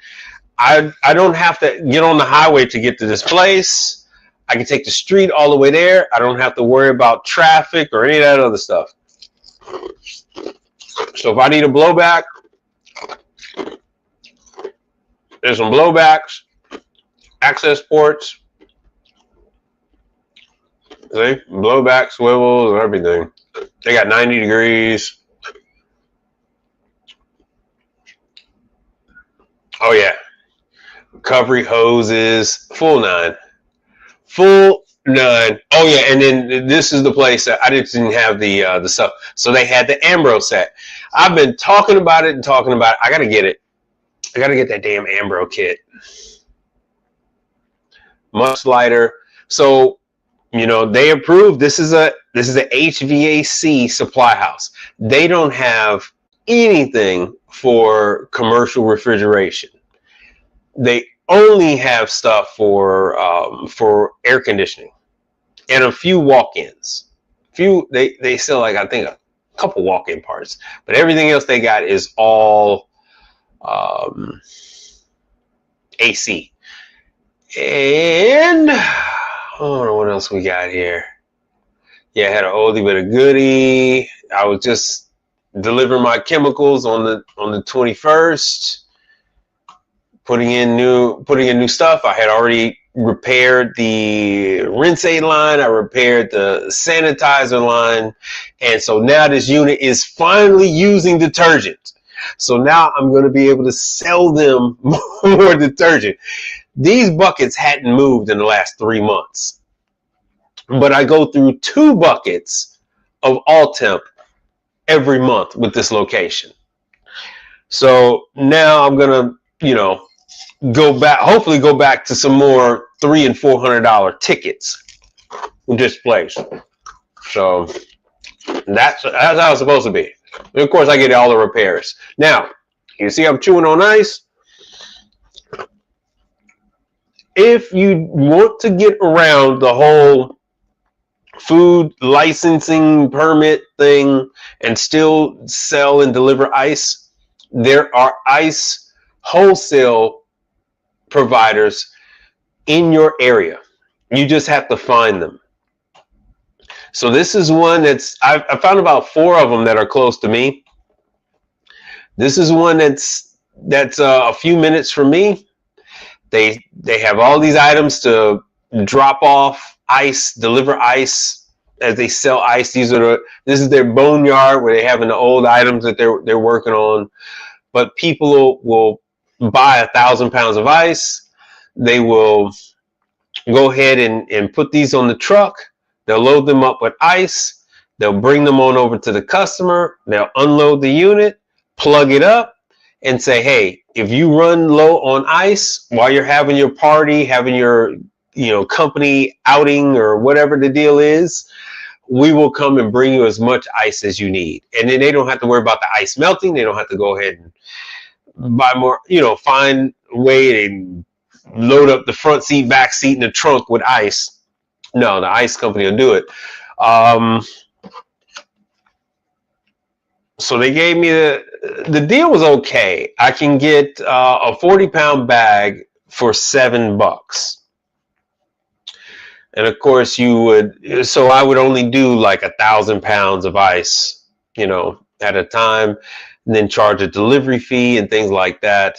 [SPEAKER 1] I don't have to get on the highway to get to this place. I can take the street all the way there. I don't have to worry about traffic or any of that other stuff. So if I need a blowback, there's some blowbacks, access ports, see, blowback swivels and everything. They got 90 degrees. Oh yeah, recovery hoses, full nine. Oh yeah, and then this is the place that I didn't have the stuff. So they had the Ambro set. I've been talking about it. I gotta get it. I gotta get that damn Ambro kit. Much lighter. So they approved. This is a HVAC supply house. They don't have anything for commercial refrigeration. They only have stuff for air conditioning and a few walk-ins. They sell like I think a couple walk-in parts, but everything else they got is all AC. And I don't know what else we got here. Yeah, I had an oldie but a goodie. I was just delivering my chemicals on the 21st. Putting in new stuff. I had already repaired the rinse aid line. I repaired the sanitizer line. And so now this unit is finally using detergent. So now I'm going to be able to sell them more detergent. These buckets hadn't moved in the last 3 months. But I go through 2 buckets of all temp every month with this location. So now I'm going to, hopefully go back to some more $300 and $400 tickets with this place. So that's how it's supposed to be. And of course, I get all the repairs. Now, you see I'm chewing on ice. If you want to get around the whole food licensing permit thing and still sell and deliver ice, there are ice wholesale providers in your area. You just have to find them. So this is one that's, I found about 4 of them that are close to me. This is one that's a few minutes from me. They have all these items to drop off ice, deliver ice as they sell ice. This is their boneyard where they have the old items that they're working on. But people will buy 1,000 pounds of ice. They will go ahead and put these on the truck. They'll load them up with ice. They'll bring them on over to the customer. They'll unload the unit, plug it up, and say, hey, if you run low on ice while you're having your party, having your company outing or whatever the deal is, we will come and bring you as much ice as you need. And then they don't have to worry about the ice melting. They don't have to go ahead and buy more, find a way and load up the front seat, back seat, and the trunk with ice. No, the ice company will do it. So they gave me the deal was okay. I can get a 40-pound bag for $7. And of course so I would only do like 1,000 pounds of ice, at a time, and then charge a delivery fee and things like that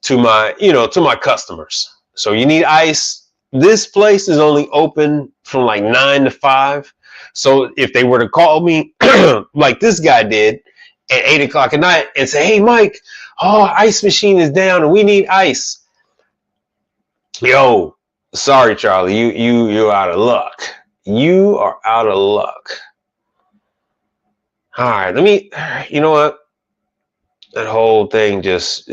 [SPEAKER 1] to my customers. So you need ice. This place is only open from like 9 to 5. So if they were to call me like this guy did at 8 o'clock at night and say, hey, Mike, ice machine is down and we need ice. Yo, sorry, Charlie, you're out of luck. You are out of luck. All right, you know what? That whole thing just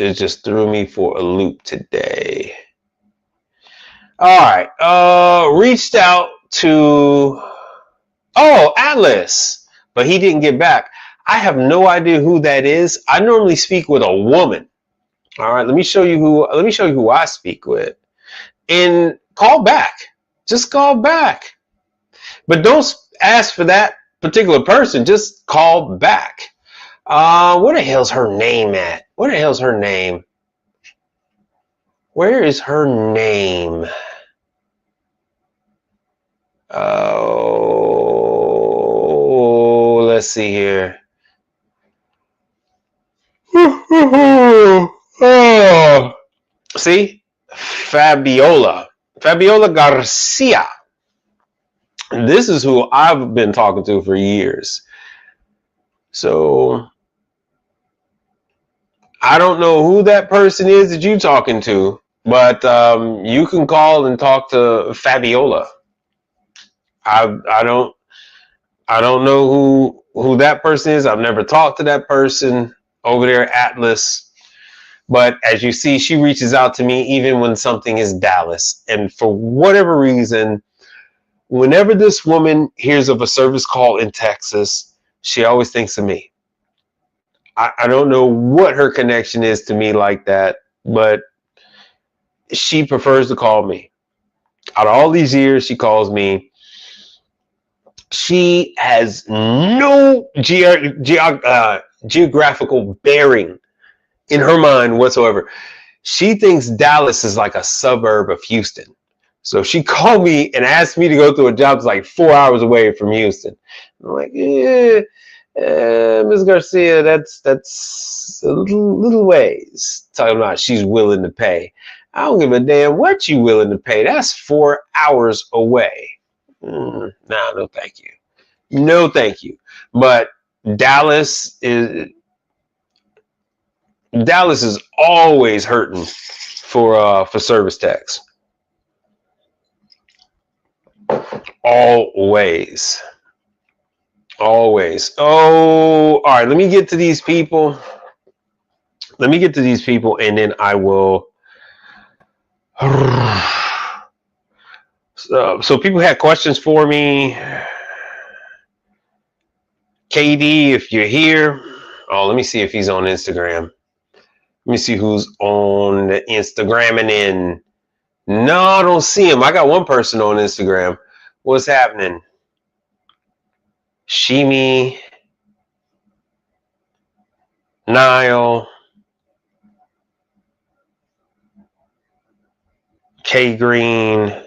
[SPEAKER 1] threw me for a loop today. All right, reached out to Atlas, but he didn't get back. I have no idea who that is. I normally speak with a woman. All right, let me show you who I speak with. And call back. Just call back. But don't ask for that particular person. Just call back. Where the hell's her name at? Where the hell's her name? Where is her name? Oh, let's see here. Oh, see? Fabiola Garcia. This is who I've been talking to for years. So I don't know who that person is that you're talking to, but you can call and talk to Fabiola. I don't know who that person is. I've never talked to that person over there at Atlas. But as you see, she reaches out to me even when something is Dallas. And for whatever reason, whenever this woman hears of a service call in Texas, she always thinks of me. I don't know what her connection is to me like that, but she prefers to call me. Out of all these years, she calls me. She has no geographical bearing in her mind whatsoever. She thinks Dallas is like a suburb of Houston. So she called me and asked me to go to a job that's like 4 hours away from Houston. I'm like, Ms. Garcia, that's a little ways. Talking about she's willing to pay. I don't give a damn what you willing to pay. That's 4 hours away. No, thank you. No, thank you. But Dallas is always hurting for service techs. Always. Oh, all right. Let me get to these people. Let me get to these people, and then I will. So people had questions for me. KD, if you're here. Oh, let me see if he's on Instagram. Let me see who's on the Instagram and in. No, I don't see him. I got one person on Instagram. What's happening? Shimi, Niall, K Green.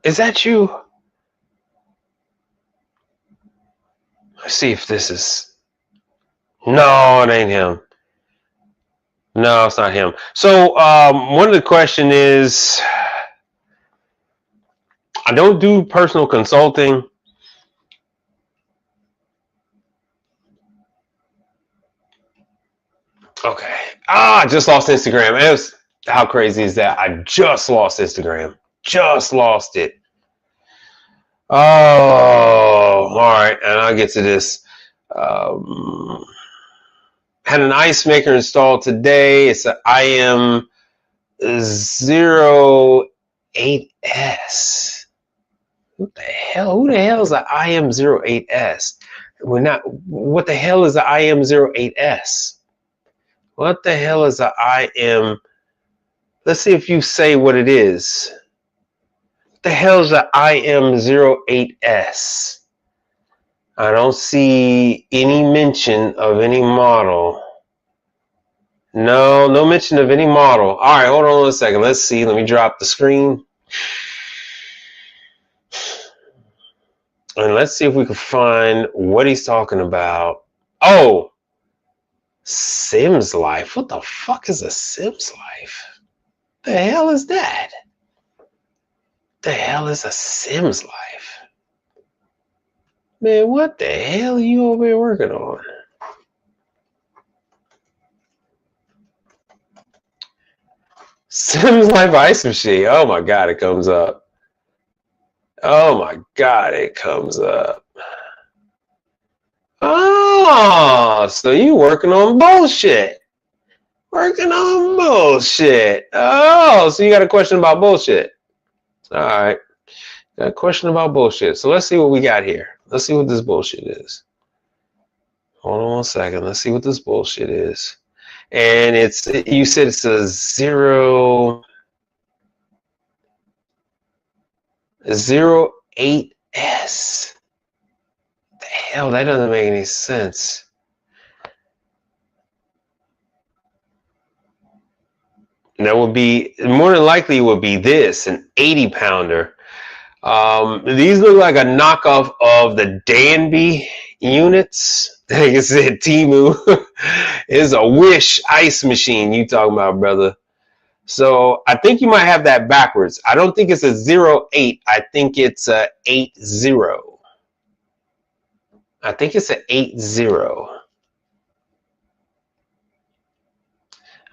[SPEAKER 1] Is that you? Let's see if this is. No, it ain't him. No, it's not him. So one of the question is, I don't do personal consulting. Okay. I just lost Instagram. How crazy is that? I just lost Instagram. Just lost it. Oh, all right. And I'll get to this. Had an ice maker installed today. It's an IM08S. What the hell? Who the hell is an IM08S? What the hell is an IM08S? What the hell is an IM? Let's see if you say what it is. What the hell is an IM08S? I don't see any mention of any model. No mention of any model. All right, hold on a second. Let's see. Let me drop the screen. And let's see if we can find what he's talking about. Oh, Sims Life. What the fuck is a Sims Life? The hell is that? The hell is a Sims Life? Man, what the hell are you over here working on? Sims Life Ice Machine. Oh my God, it comes up. Oh my God, it comes up. Oh, so you working on bullshit. Working on bullshit. Oh, so you got a question about bullshit. All right. Got a question about bullshit. So let's see what we got here. Let's see what this bullshit is. Hold on one second. Let's see what this bullshit is. And you said it's a 08S. The hell, that doesn't make any sense. That would be, more than likely, it would be this, an 80-pounder. These look like a knockoff of the Danby units. Like I said, Timu is a Wish ice machine you talking about, brother. So I think you might have that backwards. I don't think it's a 08. I think it's a 80. I think it's a 80.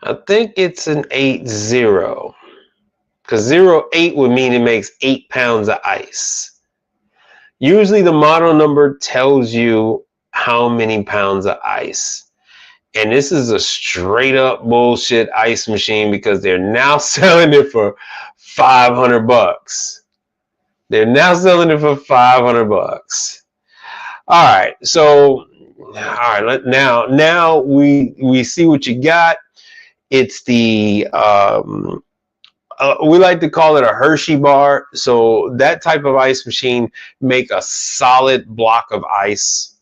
[SPEAKER 1] I think it's an 80. Because 08 would mean it makes 8 pounds of ice. Usually the model number tells you how many pounds of ice. And this is a straight up bullshit ice machine because they're now selling it for $500. They're now selling it for $500. All right. So, all right. Now we see what you got. It's the, we like to call it a Hershey bar. So that type of ice machine make a solid block of ice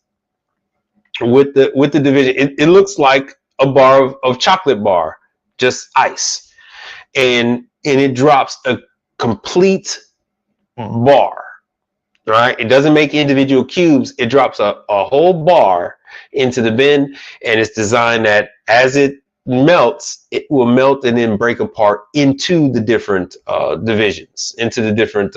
[SPEAKER 1] with the division. It looks like a bar of chocolate bar, just ice, and it drops a complete bar. Right? It doesn't make individual cubes. It drops a whole bar into the bin, and it's designed that as it melts, it will melt and then break apart into the different divisions, into the different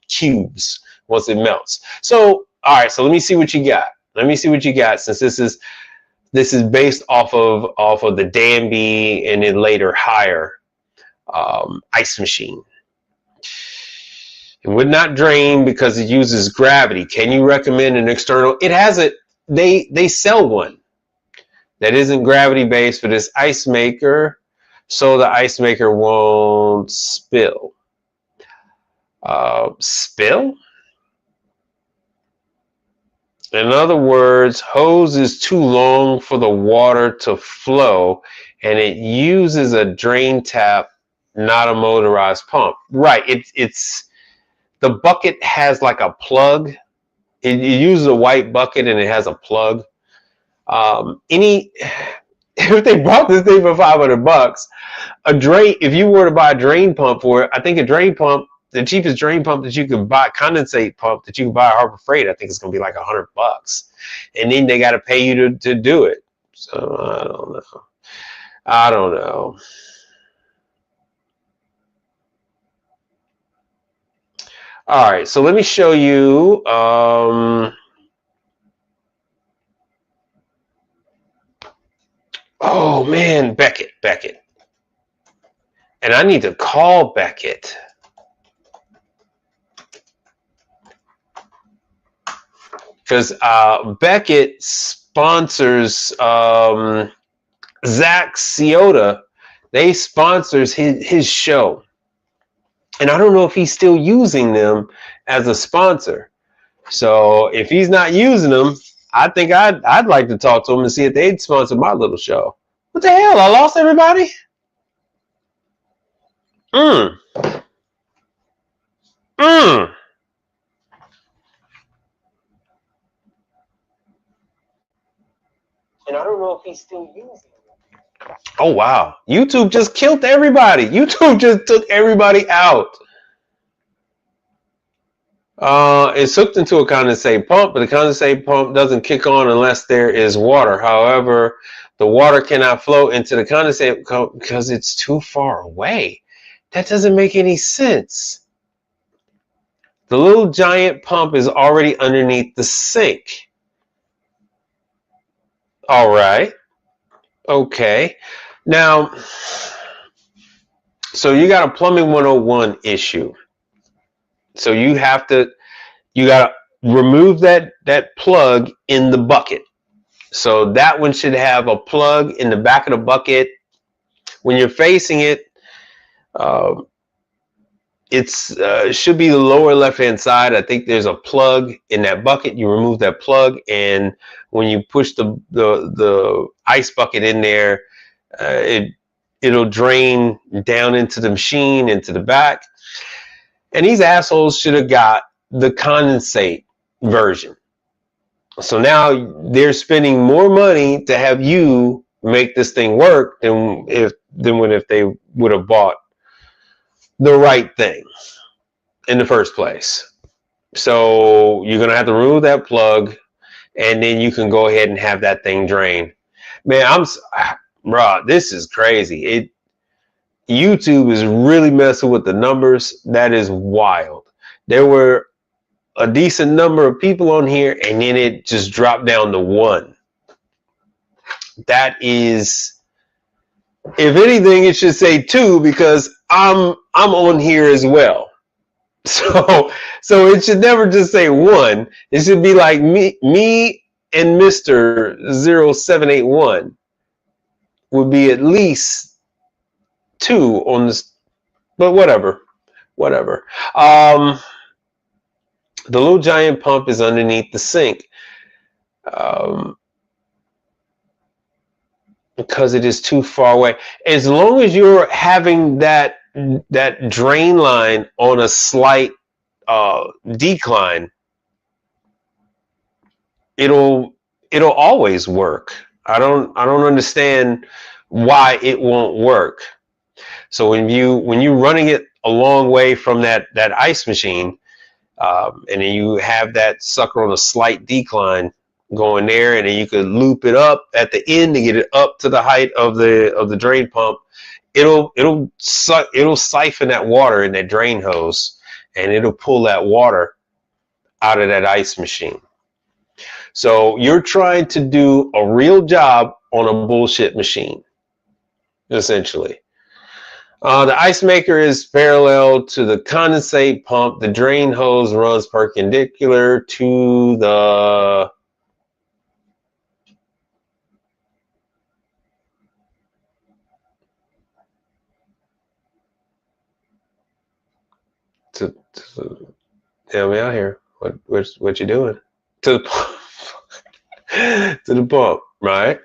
[SPEAKER 1] cubes once it melts. So, all right. So let me see what you got. Let me see what you got, since this is based off of the Danby and then later higher ice machine. It would not drain because it uses gravity. Can you recommend an external? It has it. They sell one. that isn't gravity based for this ice maker, so the ice maker won't spill. Spill? In other words, hose is too long for the water to flow, and it uses a drain tap, not a motorized pump. Right. It's the bucket has like a plug. It uses a white bucket and it has a plug. If they bought this thing for $500, a drain, if you were to buy a drain pump for it, I think a drain pump, the cheapest drain pump that you could buy, condensate pump that you can buy at Harbor Freight, I think it's going to be like $100. And then they got to pay you to do it. So I don't know. I don't know. All right, so let me show you. Oh man, Beckett. And I need to call Beckett. Because Beckett sponsors Zach Ciota. They sponsors his show. And I don't know if he's still using them as a sponsor. So if he's not using them, I think I'd like to talk to him and see if they'd sponsor my little show. What the hell? I lost everybody? And I don't know if he's still using it. Oh, wow. YouTube just killed everybody. YouTube just took everybody out. It's hooked into a condensate pump, but the condensate pump doesn't kick on unless there is water. However, the water cannot flow into the condensate pump because it's too far away. That doesn't make any sense. The little giant pump is already underneath the sink. All right. Okay. Now, so you got a plumbing 101 issue. So you got to remove that plug in the bucket. So that one should have a plug in the back of the bucket. When you're facing it, it should be the lower left-hand side. I think there's a plug in that bucket. You remove that plug, and when you push the ice bucket in there, it'll drain down into the machine, into the back. And these assholes should have got the condensate version. So now they're spending more money to have you make this thing work than if they would have bought the right thing in the first place. So you're going to have to remove that plug, and then you can go ahead and have that thing drain. Man, bro, this is crazy. YouTube is really messing with the numbers. That is wild. There were a decent number of people on here, and then it just dropped down to 1. That is, if anything, it should say 2 because I'm on here as well. So it should never just say 1. It should be like me and Mr. 0781 would be at least 2 on this, but whatever. The little giant pump is underneath the sink because it is too far away. As long as you're having that drain line on a slight decline, it'll always work. I don't understand why it won't work. So when you're running it a long way from that ice machine, and then you have that sucker on a slight decline going there, and then you could loop it up at the end to get it up to the height of the drain pump. It'll siphon that water in that drain hose, and it'll pull that water out of that ice machine. So you're trying to do a real job on a bullshit machine, essentially. The ice maker is parallel to the condensate pump. The drain hose runs perpendicular to the Tell me out here. What you doing? To the pump. To the pump, right?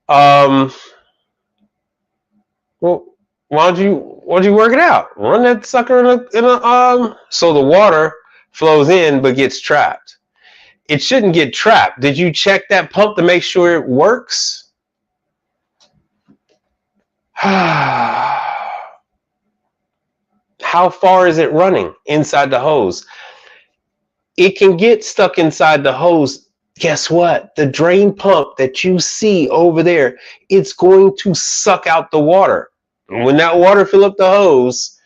[SPEAKER 1] Well, why don't you work it out? Run that sucker in a so the water flows in but gets trapped. It shouldn't get trapped. Did you check that pump to make sure it works? How far is it running inside the hose? It can get stuck inside the hose. Guess what? The drain pump that you see over there, it's going to suck out the water. When that water fill up the hose,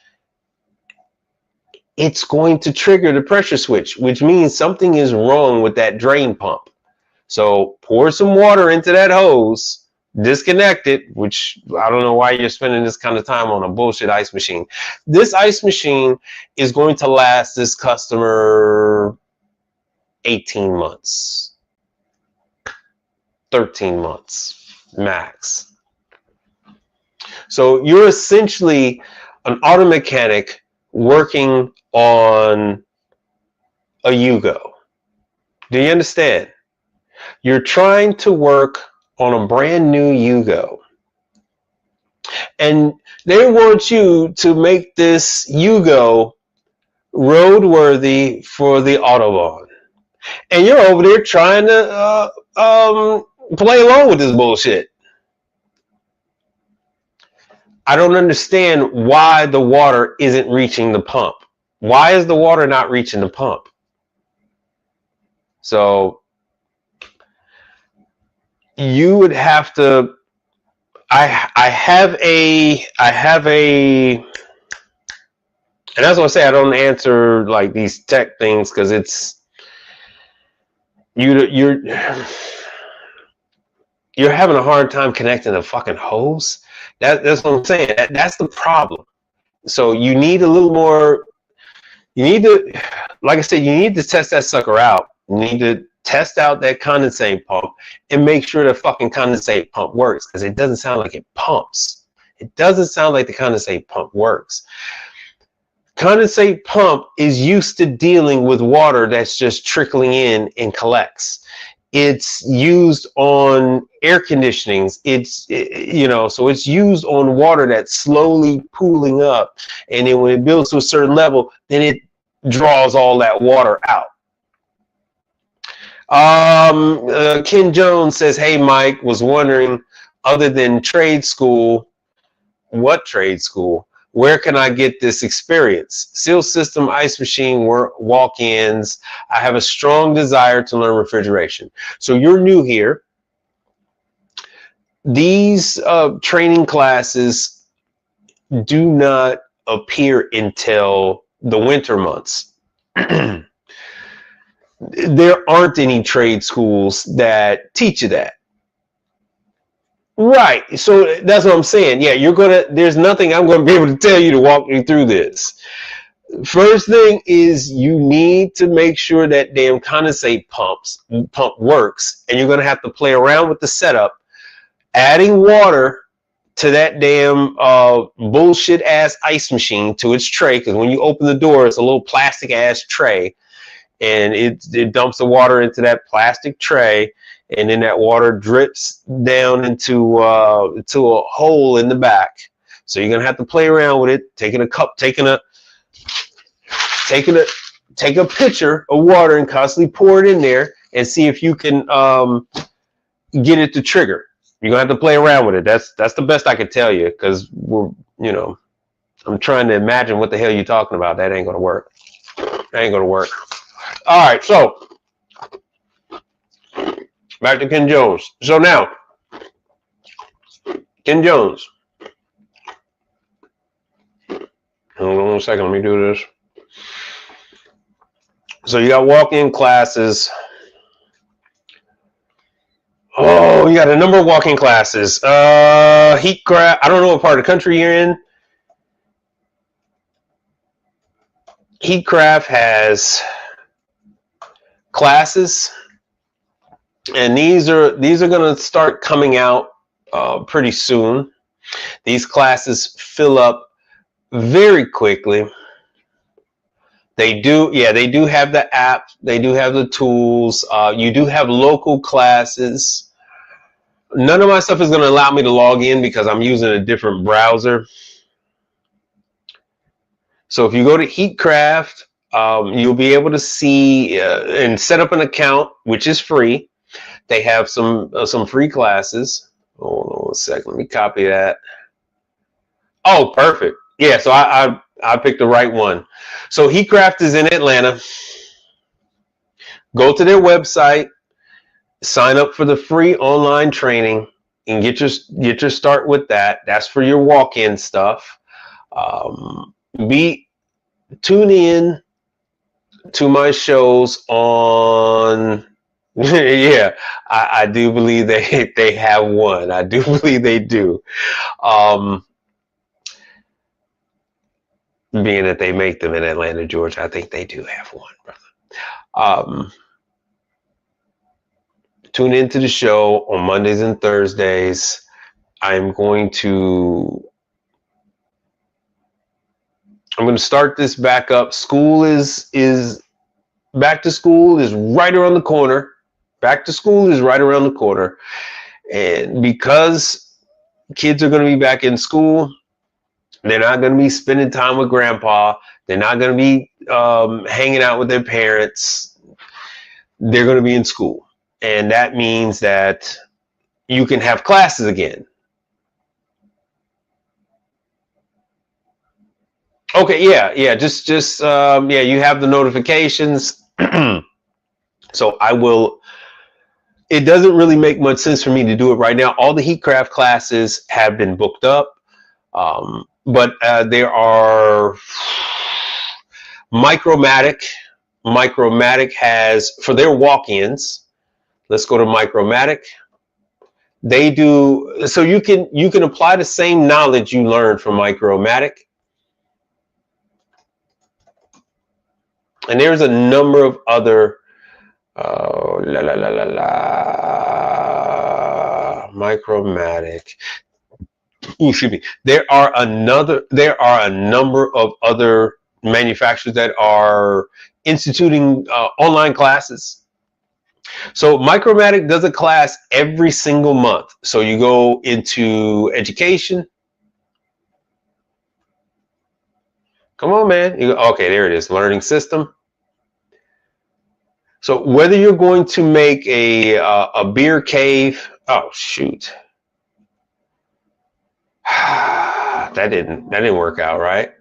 [SPEAKER 1] it's going to trigger the pressure switch, which means something is wrong with that drain pump. So pour some water into that hose, disconnect it, which I don't know why you're spending this kind of time on a bullshit ice machine. This ice machine is going to last this customer 18 months, 13 months max. So you're essentially an auto mechanic working on a Yugo. Do you understand? You're trying to work on a brand new Yugo. And they want you to make this Yugo roadworthy for the Autobahn. And you're over there trying to play along with this bullshit. I don't understand why the water isn't reaching the pump. Why is the water not reaching the pump? So you would have to. I have a, and that's what I say. I don't answer like these tech things because it's you're having a hard time connecting a fucking hose. That's what I'm saying. That's the problem. So you need a little more. You need to, like I said, you need to test that sucker out. You need to test out that condensate pump and make sure the fucking condensate pump works, because it doesn't sound like it pumps. It doesn't sound like the condensate pump works. Condensate pump is used to dealing with water that's just trickling in and collects. It's used on air conditionings. So it's used on water that's slowly pooling up. And then when it builds to a certain level, then it draws all that water out. Ken Jones says, hey, Mike, was wondering, other than trade school, what trade school? Where can I get this experience? Seal system, ice machine, walk-ins. I have a strong desire to learn refrigeration. So you're new here. These training classes do not appear until the winter months. There aren't any trade schools that teach you that. Right. So that's what I'm saying. Yeah, there's nothing I'm going to be able to tell you to walk you through this. First thing is you need to make sure that damn condensate pump works, and you're going to have to play around with the setup, adding water to that damn bullshit ass ice machine to its tray, because when you open the door, it's a little plastic ass tray, and it dumps the water into that plastic tray. And then that water drips down into a hole in the back. So you're gonna have to play around with it, take a pitcher of water and constantly pour it in there and see if you can get it to trigger. You're gonna have to play around with it. That's the best I can tell you, because I'm trying to imagine what the hell you're talking about. That ain't gonna work. All right, so back to Ken Jones. So now, Ken Jones. Hold on a second. Let me do this. So you got walk-in classes. Oh, you got a number of walk-in classes. Heatcraft. I don't know what part of the country you're in. Heatcraft has classes. And these are going to start coming out pretty soon. These classes fill up very quickly. They do, yeah, they do have the app. They do have the tools. You do have local classes. None of my stuff is going to allow me to log in because I'm using a different browser. So if you go to Heatcraft, you'll be able to see and set up an account, which is free. They have some free classes. Hold on a second. Let me copy that. Oh, perfect. Yeah, so I picked the right one. So Heatcraft is in Atlanta. Go to their website, sign up for the free online training, and get your start with that. That's for your walk-in stuff. Tune in to my shows on. Yeah, I do believe they have one. I do believe they do. Being that they make them in Atlanta, Georgia, I think they do have one, brother. Tune into the show on Mondays and Thursdays. I'm going to start this back up. School is back to school is right around the corner. Back to school is right around the corner. And because kids are going to be back in school, they're not going to be spending time with grandpa. They're not going to be hanging out with their parents. They're going to be in school. And that means that you can have classes again. Okay, yeah. Just yeah, you have the notifications. So I will. It doesn't really make much sense for me to do it right now. All the Heatcraft classes have been booked up. But there are Micromatic. Micromatic has, for their walk-ins, let's go to Micromatic. They do, so you can apply the same knowledge you learned from Micromatic. And there's a number of other Micromatic. Excuse me. There are a number of other manufacturers that are instituting online classes. So Micromatic does a class every single month. So you go into education. Come on, man. Okay, there it is. Learning system. So whether you're going to make a beer cave, oh shoot. That didn't work out right.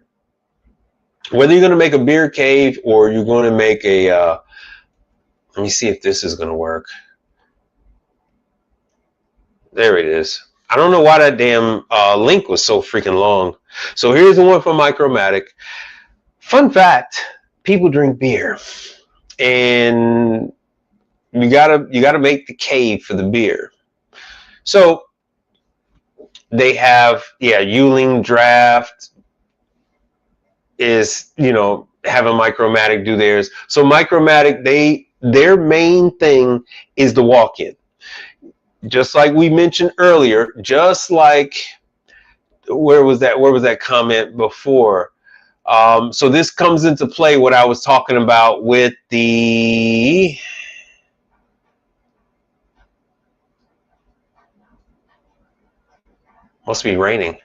[SPEAKER 1] Whether you're going to make a beer cave or you're going to make a let me see if this is going to work. There it is. I don't know why that damn link was so freaking long. So here's the one from Micromatic. Fun fact, people drink beer, and you gotta make the cave for the beer. So they have, yeah, Yuling Draft is, having Micromatic do theirs. So Micromatic, their main thing is the walk-in. Just like we mentioned earlier, just like, where was that comment before? So this comes into play what I was talking about with the must be raining.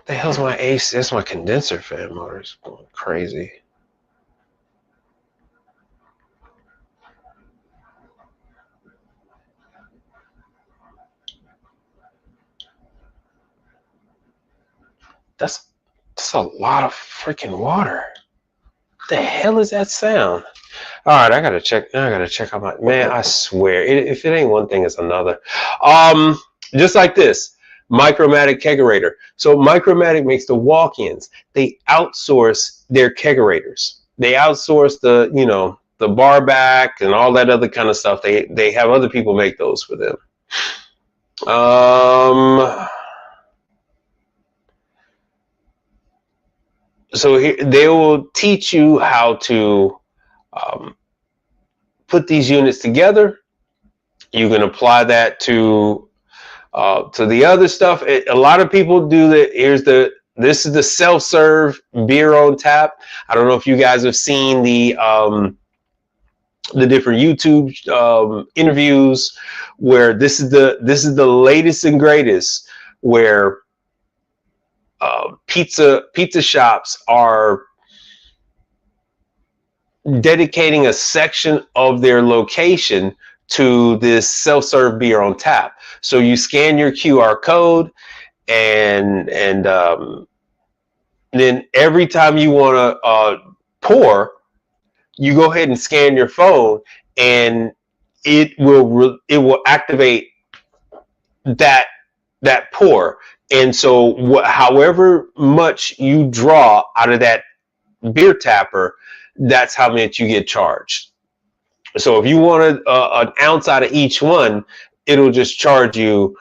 [SPEAKER 1] The hell's my AC? That's my condenser fan motor's going crazy. That's a lot of freaking water. What the hell is that sound? All right, I gotta check out my man. I swear, if it ain't one thing, it's another. Just like this, Micromatic kegerator. So Micromatic makes the walk-ins. They outsource their kegerators. They outsource the bar back and all that other kind of stuff. They have other people make those for them. So they will teach you how to put these units together. You can apply that to To the other stuff, a lot of people do that. This is the self-serve beer on tap. I don't know if you guys have seen the different YouTube interviews where this is the latest and greatest, where pizza shops are dedicating a section of their location to this self-serve beer on tap. So you scan your QR code, and then every time you want to pour, you go ahead and scan your phone, and it will activate that pour. And so however much you draw out of that beer tapper, that's how much you get charged. So if you wanted an ounce out of each one, it'll just charge you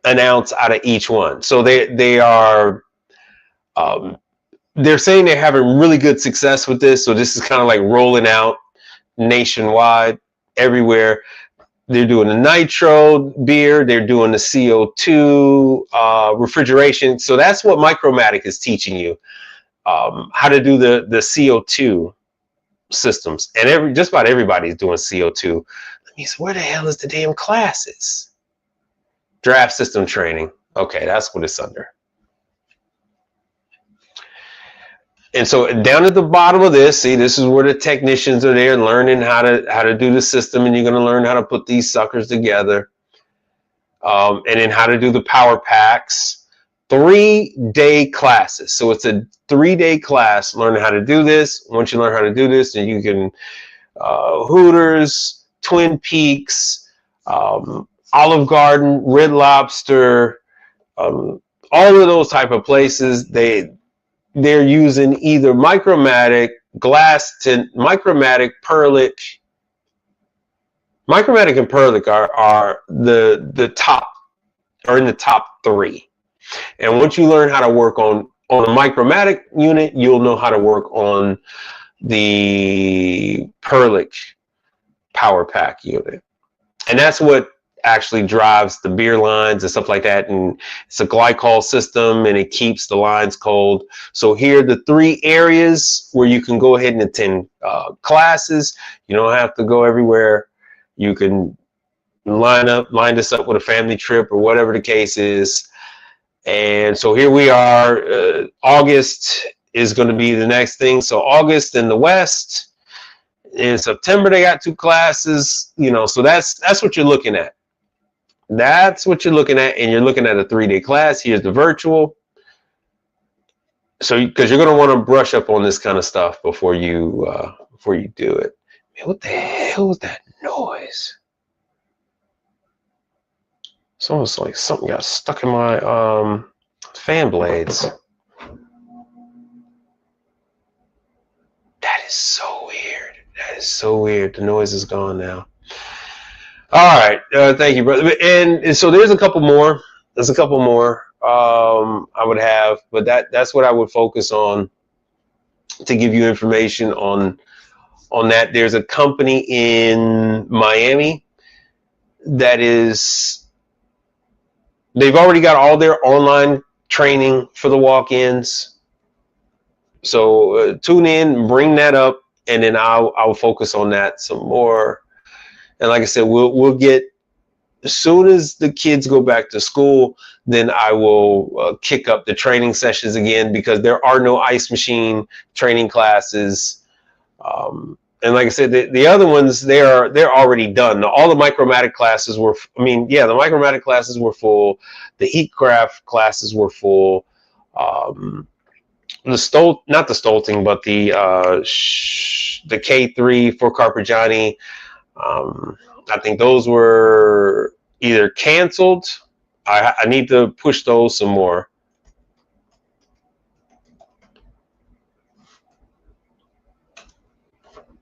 [SPEAKER 1] an ounce out of each one. So they are they're saying they're having really good success with this. So this is kind of like rolling out nationwide everywhere. They're doing the nitro beer. They're doing the CO2 refrigeration. So that's what Micromatic is teaching you, how to do the CO2 systems. And just about everybody's doing CO2. Let me see, where the hell is the damn classes? Draft system training. Okay, that's what it's under. And so down at the bottom of this, see, this is where the technicians are there learning how to do the system, and you're going to learn how to put these suckers together, and then how to do the power packs. 3-day classes. So it's a 3-day class learning how to do this. Once you learn how to do this, then you can Hooters, Twin Peaks, Olive Garden, Red Lobster, all of those type of places. They're using either Micromatic, glass tint, Micromatic, Perlick. Micromatic and Perlick are the top, are in the top 3. And once you learn how to work on a Micromatic unit, you'll know how to work on the Perlick power pack unit. And that's what actually drives the beer lines and stuff like that. And it's a glycol system, and it keeps the lines cold. So here are the 3 areas where you can go ahead and attend classes. You don't have to go everywhere. You can line this up with a family trip or whatever the case is. And so here we are. August is going to be the next thing. So August in the West. In September they got 2 classes. So that's what you're looking at. That's what you're looking at, and you're looking at a 3-day class. Here's the virtual. So because you're going to want to brush up on this kind of stuff before you do it. Man, what the hell was that noise? It's almost like something got stuck in my fan blades. That is so weird. That is so weird. The noise is gone now. All right. Thank you, brother. And so there's a couple more. There's a couple more I would have, but that's what I would focus on to give you information on that. There's a company in Miami that they've already got all their online training for the walk-ins. So tune in, bring that up, and then I'll focus on that some more. And like I said, we'll get, as soon as the kids go back to school, then I will kick up the training sessions again, because there are no ice machine training classes. And like I said, the other ones, they're already done. All the Micromatic classes were, the Micromatic classes were full. The Heatcraft classes were full. Not the Stolting, but the K3 for Carpigiani. I think those were either canceled. I need to push those some more.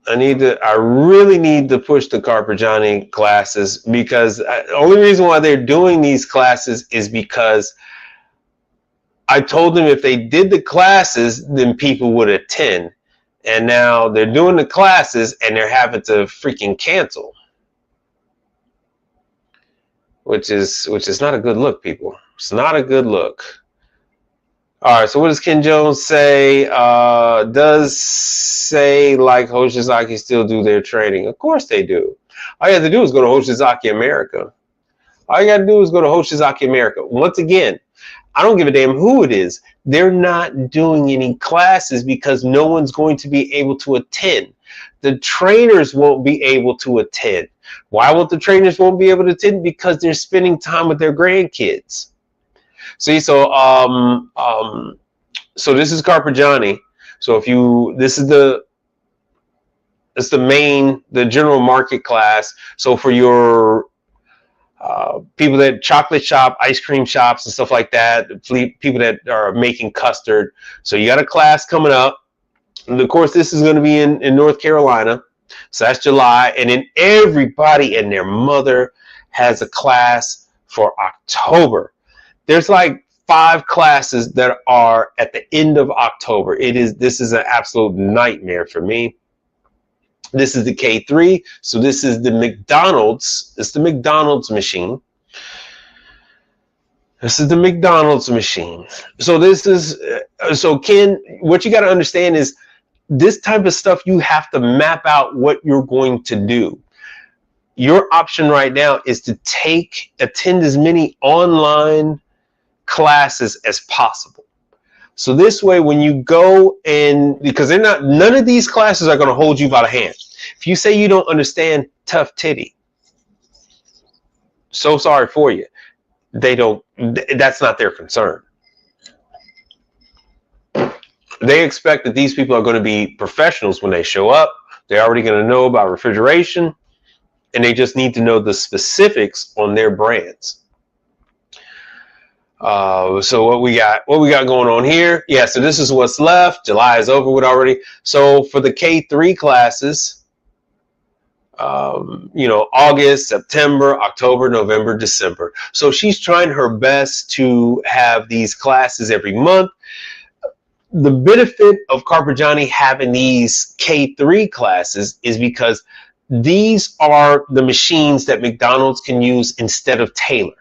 [SPEAKER 1] I really need to push the Carpigiani classes, because the only reason why they're doing these classes is because I told them if they did the classes, then people would attend. And now they're doing the classes and they're having to freaking cancel. which is not a good look, people. It's not a good look. All right, so what does Ken Jones say? Does say like Hoshizaki still do their training? Of course they do. All you have to do is go to Hoshizaki America. All you got to do is go to Hoshizaki America. Once again, I don't give a damn who it is. They're not doing any classes because no one's going to be able to attend. The trainers won't be able to attend. Why won't the trainers won't be able to attend? Because they're spending time with their grandkids. See, so this is Carpigiani. So this is the general market class. So for your people that chocolate shop, ice cream shops and stuff like that, people that are making custard. So you got a class coming up. And of course, this is going to be in North Carolina. So that's July. And then everybody and their mother has a class for October. There's like 5 classes that are at the end of October. This is an absolute nightmare for me. This is the K3. So this is the McDonald's. It's the McDonald's machine. This is the McDonald's machine. So Ken, what you got to understand is this type of stuff, you have to map out what you're going to do. Your option right now is to attend as many online classes as possible. So this way, when you go because none of these classes are going to hold you by the hand. If you say you don't understand tough titty, so sorry for you. That's not their concern. They expect that these people are going to be professionals when they show up. They're already going to know about refrigeration, and they just need to know the specifics on their brands. So what we got going on here? Yeah, so this is what's left. July is over with already. So for the K3 classes, August, September, October, November, December. So she's trying her best to have these classes every month. The benefit of Carpigiani having these K3 classes is because these are the machines that McDonald's can use instead of Taylor.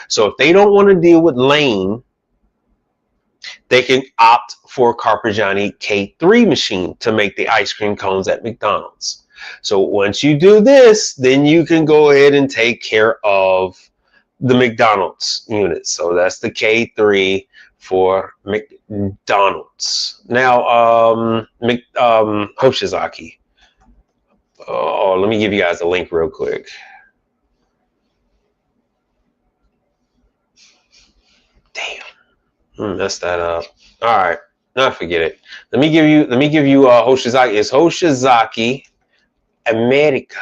[SPEAKER 1] So if they don't want to deal with Lane, they can opt for Carpigiani K3 machine to make the ice cream cones at McDonald's. So once you do this, then you can go ahead and take care of the McDonald's units. So that's the K3 for McDonald's. Now, Hoshizaki. Oh, let me give you guys a link real quick. Damn, messed that up. All right, no, forget it. Let me give you Hoshizaki. It's Hoshizaki America,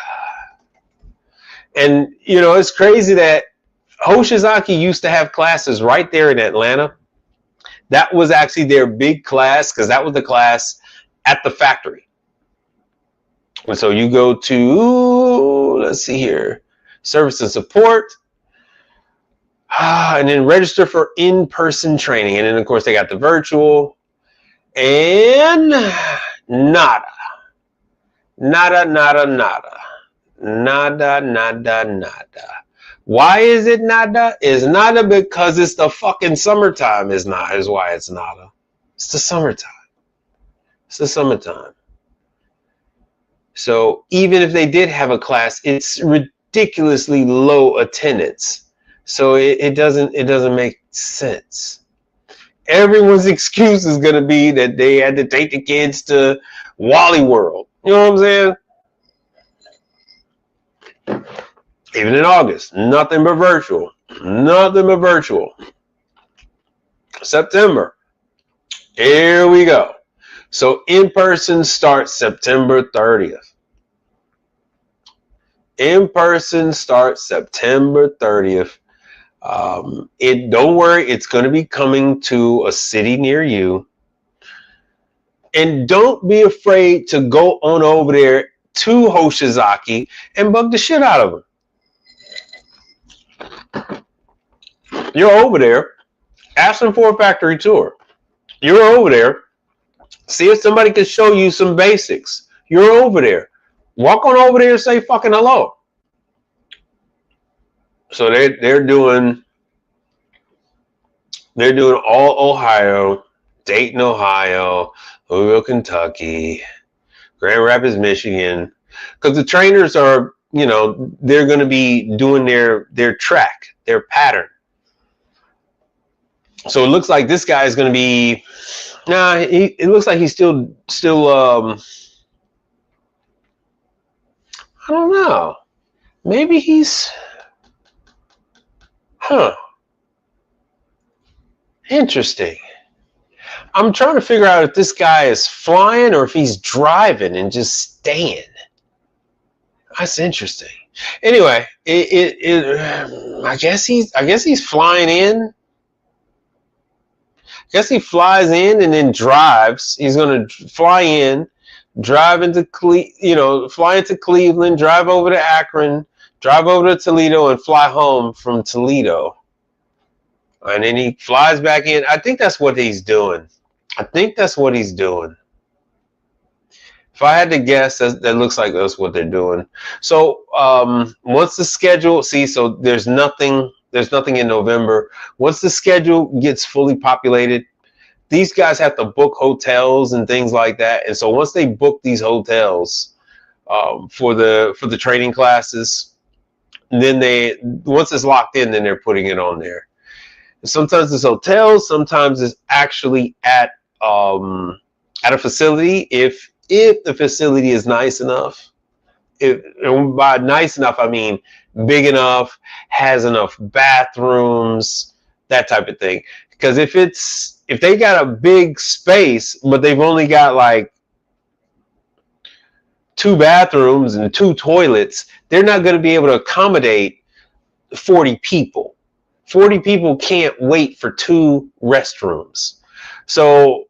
[SPEAKER 1] and it's crazy that Hoshizaki used to have classes right there in Atlanta. That was actually their big class because that was the class at the factory. And so you go to, let's see here, service and support. And then register for in-person training. And then, of course, they got the virtual. And nada. Nada, nada, nada. Nada, nada, nada. Why is it nada? It's nada because it's the fucking summertime is why it's nada. It's the summertime. It's the summertime. So even if they did have a class, it's ridiculously low attendance. So it doesn't make sense. Everyone's excuse is going to be that they had to take the kids to Wally World. You know what I'm saying? Even in August, nothing but virtual. Nothing but virtual. September, here we go. So in-person starts September 30th. In-person starts September 30th. Don't worry, it's going to be coming to a city near you. And don't be afraid to go on over there to Hoshizaki and bug the shit out of them. You're over there, ask them for a factory tour. You're over there, see if somebody can show you some basics. You're over there. Walk on over there and say fucking hello. So they're doing all Ohio, Dayton, Ohio, Louisville, Kentucky, Grand Rapids, Michigan, because the trainers are, they're going to be doing their track, their pattern. So it looks like this guy is going to be, it looks like he's still, I don't know. Maybe he's, interesting. I'm trying to figure out if this guy is flying or if he's driving and just staying. That's interesting. Anyway, I guess he's flying in. I guess he flies in and then drives. He's going to fly in, drive into fly into Cleveland, drive over to Akron, drive over to Toledo, and fly home from Toledo. And then he flies back in. I think that's what he's doing. If I had to guess, that looks like that's what they're doing. So once the schedule, so there's nothing in November. Once the schedule gets fully populated, these guys have to book hotels and things like that. And so once they book these hotels for the training classes, then once it's locked in, then they're putting it on there. Sometimes it's hotels, sometimes it's actually at a facility if the facility is nice enough. And by nice enough, I mean big enough, has enough bathrooms, that type of thing. Because if they got a big space, but they've only got like 2 bathrooms and 2 toilets, they're not going to be able to accommodate 40 people. 40 people can't wait for 2 restrooms. So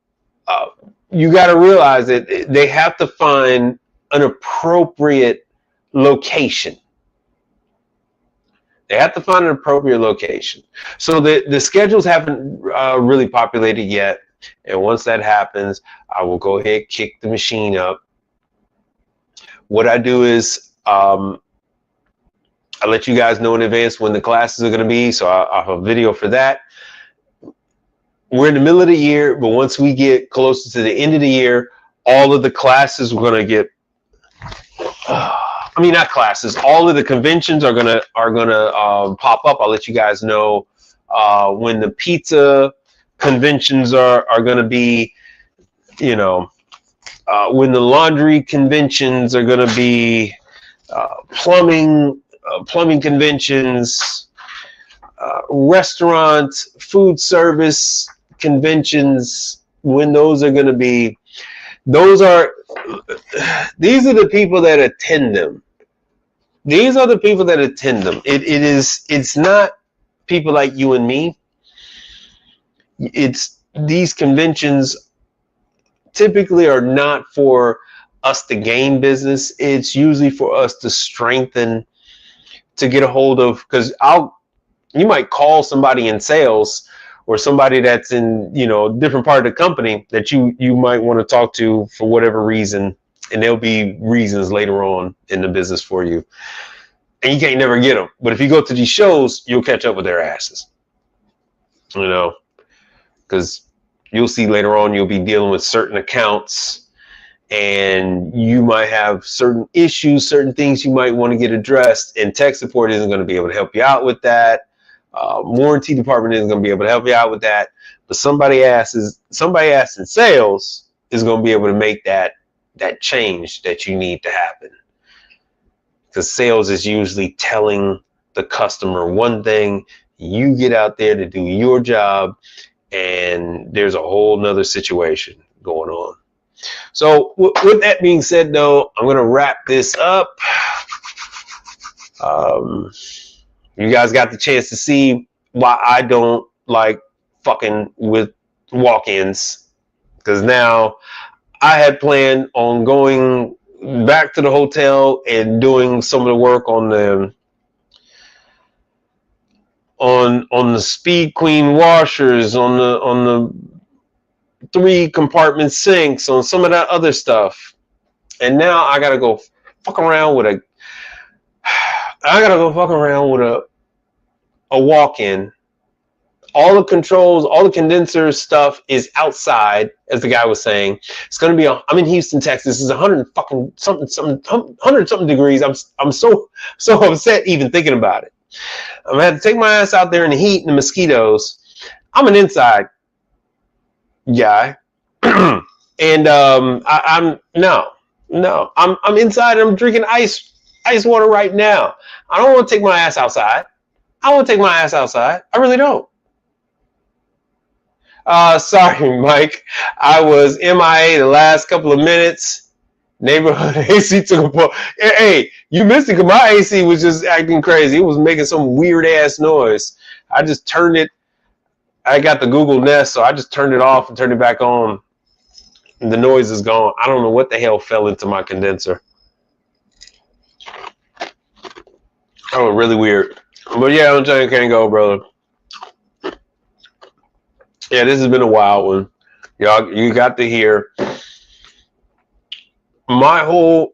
[SPEAKER 1] you got to realize that they have to find an appropriate location. So the schedules haven't really populated yet. And once that happens, I will go ahead, kick the machine up. What I do is I let you guys know in advance when the classes are going to be. So I'll have a video for that. We're in the middle of the year, but once we get closer to the end of the year, all of the classes we're going to get. Not classes. All of the conventions are gonna pop up. I'll let you guys know when the pizza conventions are gonna be. When the laundry conventions are gonna be, plumbing conventions, restaurant, food service conventions. When those are gonna be, these are the people that attend them. It's not people like you and me. These conventions typically are not for us to gain business. It's usually for us to strengthen, to get a hold of, because you might call somebody in sales or somebody that's in, a different part of the company that you might want to talk to for whatever reason. And there'll be reasons later on in the business for you. And you can't never get them. But if you go to these shows, you'll catch up with their asses. Because you'll see later on, you'll be dealing with certain accounts and you might have certain issues, certain things you might want to get addressed. And tech support isn't going to be able to help you out with that. Warranty department isn't going to be able to help you out with that. But somebody ass in sales is going to be able to make that change that you need to happen. Because sales is usually telling the customer one thing, you get out there to do your job, and there's a whole nother situation going on. So with that being said, though, I'm going to wrap this up. You guys got the chance to see why I don't like fucking with walk-ins, because now I had planned on going back to the hotel and doing some of the work on the Speed Queen washers, on the 3 compartment sinks, on some of that other stuff. And now I gotta go fuck around with a a walk-in. All the controls, all the condenser stuff is outside, as the guy was saying. It's going to be. I'm in Houston, Texas. It's 100 something degrees. I'm so upset even thinking about it. I'm gonna have to take my ass out there in the heat and the mosquitoes. I'm an inside guy, and I'm inside. And I'm drinking ice water right now. I don't want to take my ass outside. I want to take my ass outside. I really don't. Sorry, Mike. I was MIA the last couple of minutes. Neighborhood AC took a pull. Hey, you missed it because my AC was just acting crazy. It was making some weird ass noise. I just turned it. I got the Google Nest, so I just turned it off and turned it back on. And the noise is gone. I don't know what the hell fell into my condenser. Oh, really weird. But yeah, I'm telling you, can't go, brother. Yeah, this has been a wild one. Y'all, you got to hear my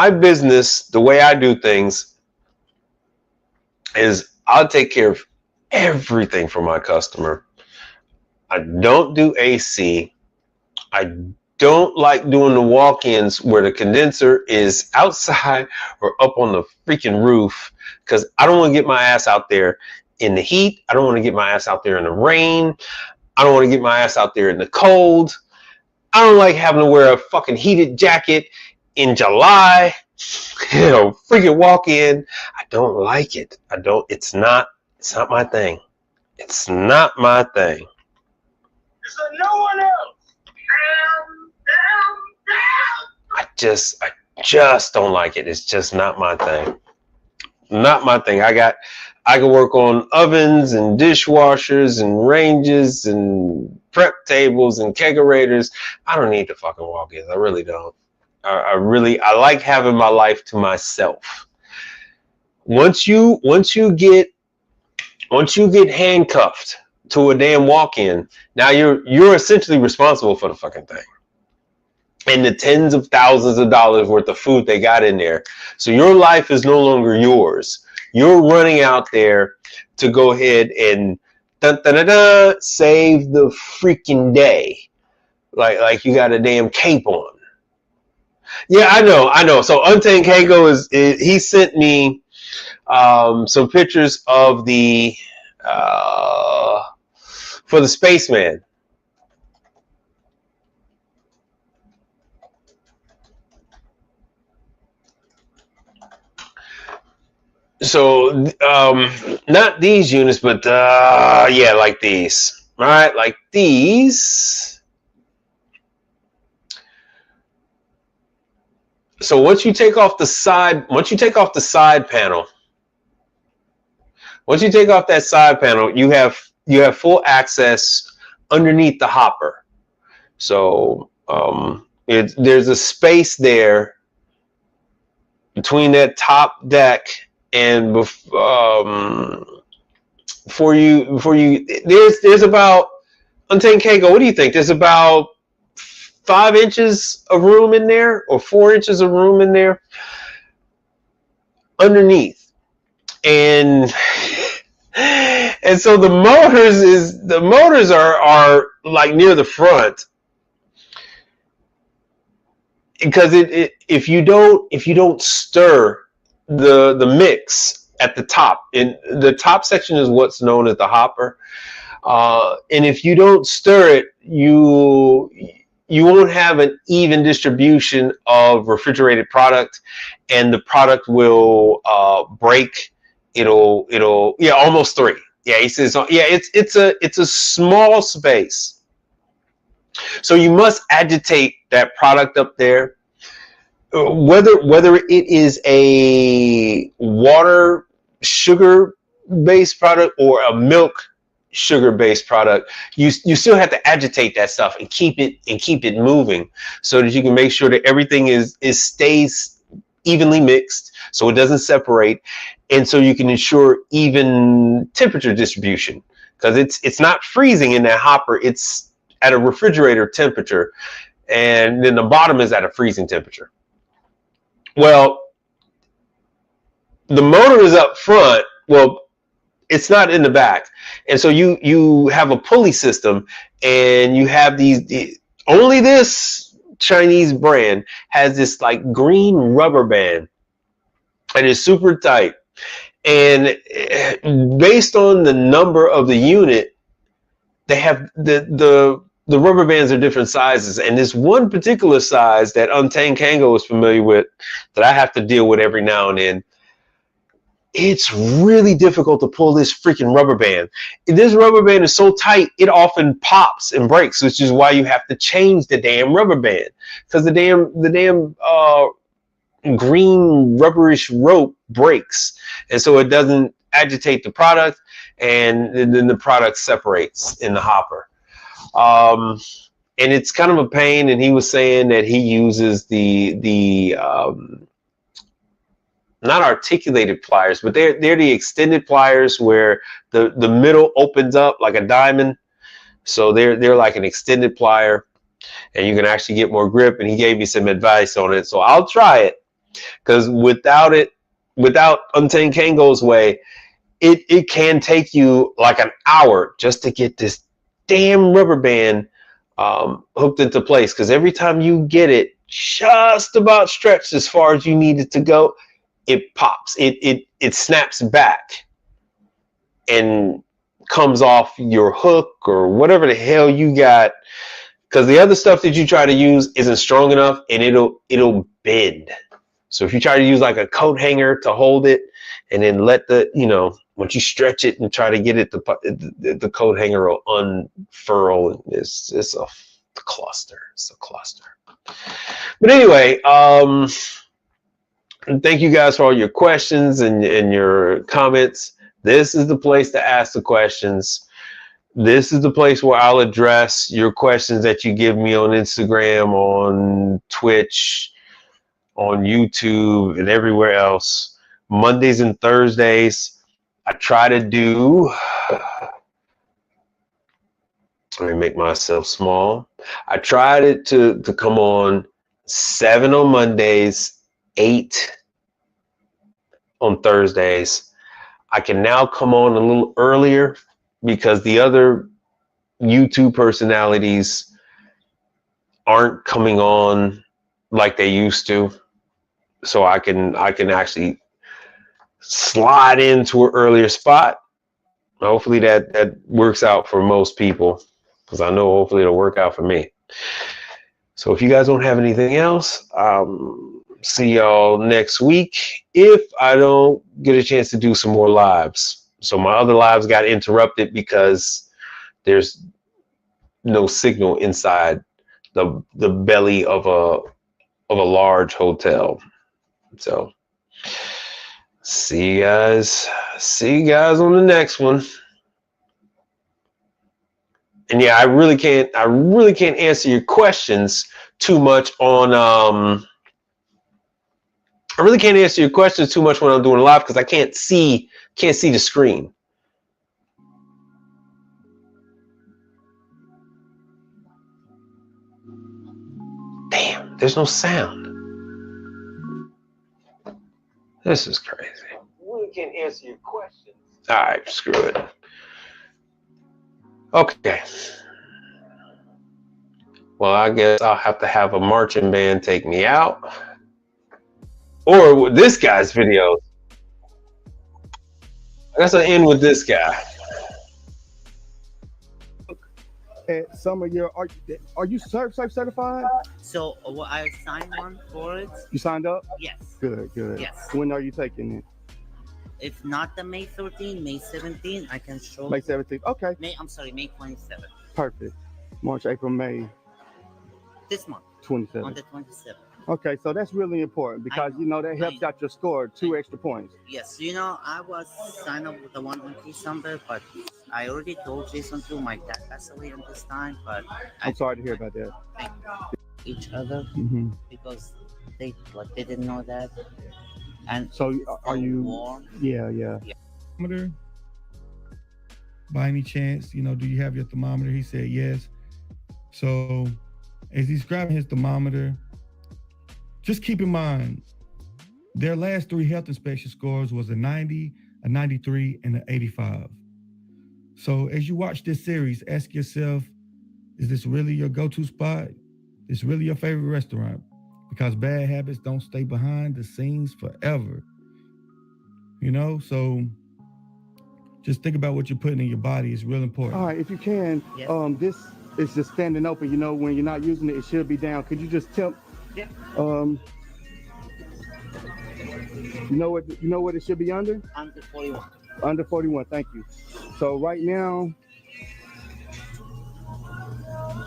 [SPEAKER 1] business, the way I do things is I'll take care of everything for my customer. I don't do AC. I don't like doing the walk-ins where the condenser is outside or up on the freaking roof because I don't want to get my ass out there in the heat. I don't want to get my ass out there in the rain. I don't want to get my ass out there in the cold. I don't like having to wear a fucking heated jacket in July. Freaking walk in. I don't like it. It's not my thing. It's not my thing.
[SPEAKER 5] So no one else.
[SPEAKER 1] I just don't like it. It's just not my thing. Not my thing. I can work on ovens and dishwashers and ranges and prep tables and kegerators. I don't need the fucking walk-ins. I really don't. I like having my life to myself. Once you get handcuffed to a damn walk-in, now you're essentially responsible for the fucking thing. And the tens of thousands of dollars worth of food they got in there. So your life is no longer yours. You're running out there to go ahead and save the freaking day. Like you got a damn cape on. Yeah, I know. So Untamed Keiko he sent me some pictures of the for the spaceman. So not these units, but yeah, like these. All right, like these. So once you take off the side panel, you have full access underneath the hopper. So there's a space there between that top deck and before you there's about, Untamed Keiko, what do you think? There's about 5 inches of room in there or 4 inches of room in there underneath. And so the motors are like near the front, because if you don't stir the mix at the top, and the top section is what's known as the hopper, and if you don't stir it, you won't have an even distribution of refrigerated product, and the product will break. It'll almost 3. Yeah, he says, yeah, it's a small space. So you must agitate that product up there. Whether it is a water sugar based product or a milk sugar based product, you still have to agitate that stuff and keep it moving, so that you can make sure that everything stays evenly mixed, so it doesn't separate, and so you can ensure even temperature distribution, because it's not freezing in that hopper. It's at a refrigerator temperature, and then the bottom is at a freezing temperature. Well, the motor is up front. Well, It's not in the back. And so you have a pulley system, and you have only this Chinese brand has this like green rubber band, and it's super tight. And based on the number of the unit, they have the rubber bands are different sizes. And this one particular size that Untamed Kango is familiar with, that I have to deal with every now and then, it's really difficult to pull this freaking rubber band. This rubber band is so tight, it often pops and breaks, which is why you have to change the damn rubber band, because the damn green rubberish rope breaks, and so it doesn't agitate the product, and then the product separates in the hopper. And it's kind of a pain. And he was saying that he uses the not articulated pliers, but they're the extended pliers where the middle opens up like a diamond. So they're like an extended plier, and you can actually get more grip. And he gave me some advice on it, so I'll try it, because without Untamed Kango's way, it can take you like an hour just to get this damn rubber band hooked into place. Because every time you get it just about stretched as far as you need it to go, it pops, it snaps back and comes off your hook or whatever the hell you got, because the other stuff that you try to use isn't strong enough, and it'll bend. So if you try to use like a coat hanger to hold it, and then let once you stretch it and try to get it, the coat hanger will unfurl. It's a cluster. It's a cluster. But anyway, thank you guys for all your questions and your comments. This is the place to ask the questions. This is the place where I'll address your questions that you give me on Instagram, on Twitch, on YouTube, and everywhere else. Mondays and Thursdays, I try to do, let me make myself small. I tried to come on 7 on Mondays, 8 on Thursdays. I can now come on a little earlier because the other YouTube personalities aren't coming on like they used to. So I can actually slide into an earlier spot. Hopefully that works out for most people, because I know hopefully it'll work out for me. So if you guys don't have anything else, see y'all next week if I don't get a chance to do some more lives. So my other lives got interrupted because there's no signal inside the belly of a large hotel. So see you guys on the next one. And yeah, I really can't answer your questions too much on I really can't answer your questions too much when I'm doing live, because I can't see the screen. Damn, there's no sound. This is crazy. I really can't answer your questions. All right, screw it. Okay. Well, I guess I'll have to have a marching band take me out. Or with this guy's videos. I guess I'll end with this guy.
[SPEAKER 2] At some of your, are you certified?
[SPEAKER 6] So I signed on for it.
[SPEAKER 2] You signed up?
[SPEAKER 6] Yes.
[SPEAKER 2] Good.
[SPEAKER 6] Yes.
[SPEAKER 2] When are you taking it?
[SPEAKER 6] If not the May 13, May 17, I can show.
[SPEAKER 2] May 17th. Okay.
[SPEAKER 6] May 27th.
[SPEAKER 2] Perfect. March, April, May.
[SPEAKER 6] This month.
[SPEAKER 2] 27th.
[SPEAKER 6] On the 27th.
[SPEAKER 2] Okay, so that's really important because that helps out your score 2 extra points.
[SPEAKER 6] Yes, I was signed up with the 1 number, but I already told Jason too. My dad passed away on this time, but
[SPEAKER 2] I'm sorry to hear about that.
[SPEAKER 6] Thank each other because they didn't know that. And
[SPEAKER 2] so are you?
[SPEAKER 6] Warm.
[SPEAKER 2] Yeah.
[SPEAKER 7] Thermometer? By any chance, do you have your thermometer? He said yes. So as he's grabbing his thermometer, just keep in mind, their last 3 health inspection scores was a 90, a 93, and an 85. So as you watch this series, ask yourself, is this really your go-to spot? Is this really your favorite restaurant? Because bad habits don't stay behind the scenes forever. You know, so just think about what you're putting in your body. It's real important.
[SPEAKER 2] All right, if you can,
[SPEAKER 6] Yes.
[SPEAKER 2] This is just standing open. You know, when you're not using it, it should be down. Could you just tell?
[SPEAKER 6] Yeah.
[SPEAKER 2] You know what it should be under?
[SPEAKER 6] Under 41.
[SPEAKER 2] Under 41. Thank you. So right now,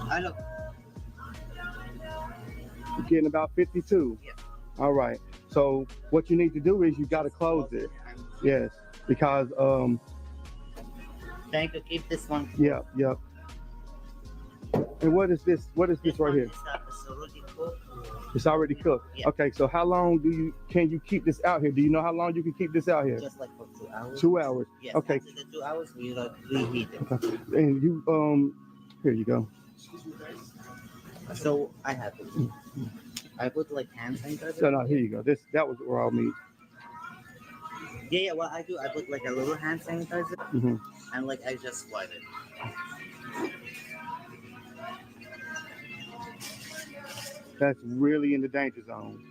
[SPEAKER 6] I look.
[SPEAKER 2] you're getting about 52.
[SPEAKER 6] Yeah.
[SPEAKER 2] All right. So what you need to do is you got to close it. Yes, because
[SPEAKER 6] Trying to keep this one.
[SPEAKER 2] Yep. And what is this? What is this right here?
[SPEAKER 6] It's already cooked.
[SPEAKER 2] It's already cooked.
[SPEAKER 6] Yeah.
[SPEAKER 2] Okay. So how long can you keep this out here? Do you know how long you can keep this out here?
[SPEAKER 6] Just like for 2 hours.
[SPEAKER 2] 2 hours.
[SPEAKER 6] Yes.
[SPEAKER 2] Okay.
[SPEAKER 6] After the 2 hours, we reheat it.
[SPEAKER 2] Okay. And you here you go.
[SPEAKER 6] So I have it. I put like hand sanitizer.
[SPEAKER 2] So no, here you go. That was raw meat.
[SPEAKER 6] Yeah. What I do, I put like a little hand sanitizer,
[SPEAKER 2] Mm-hmm.
[SPEAKER 6] and like I just wipe it.
[SPEAKER 2] That's really in the danger zone.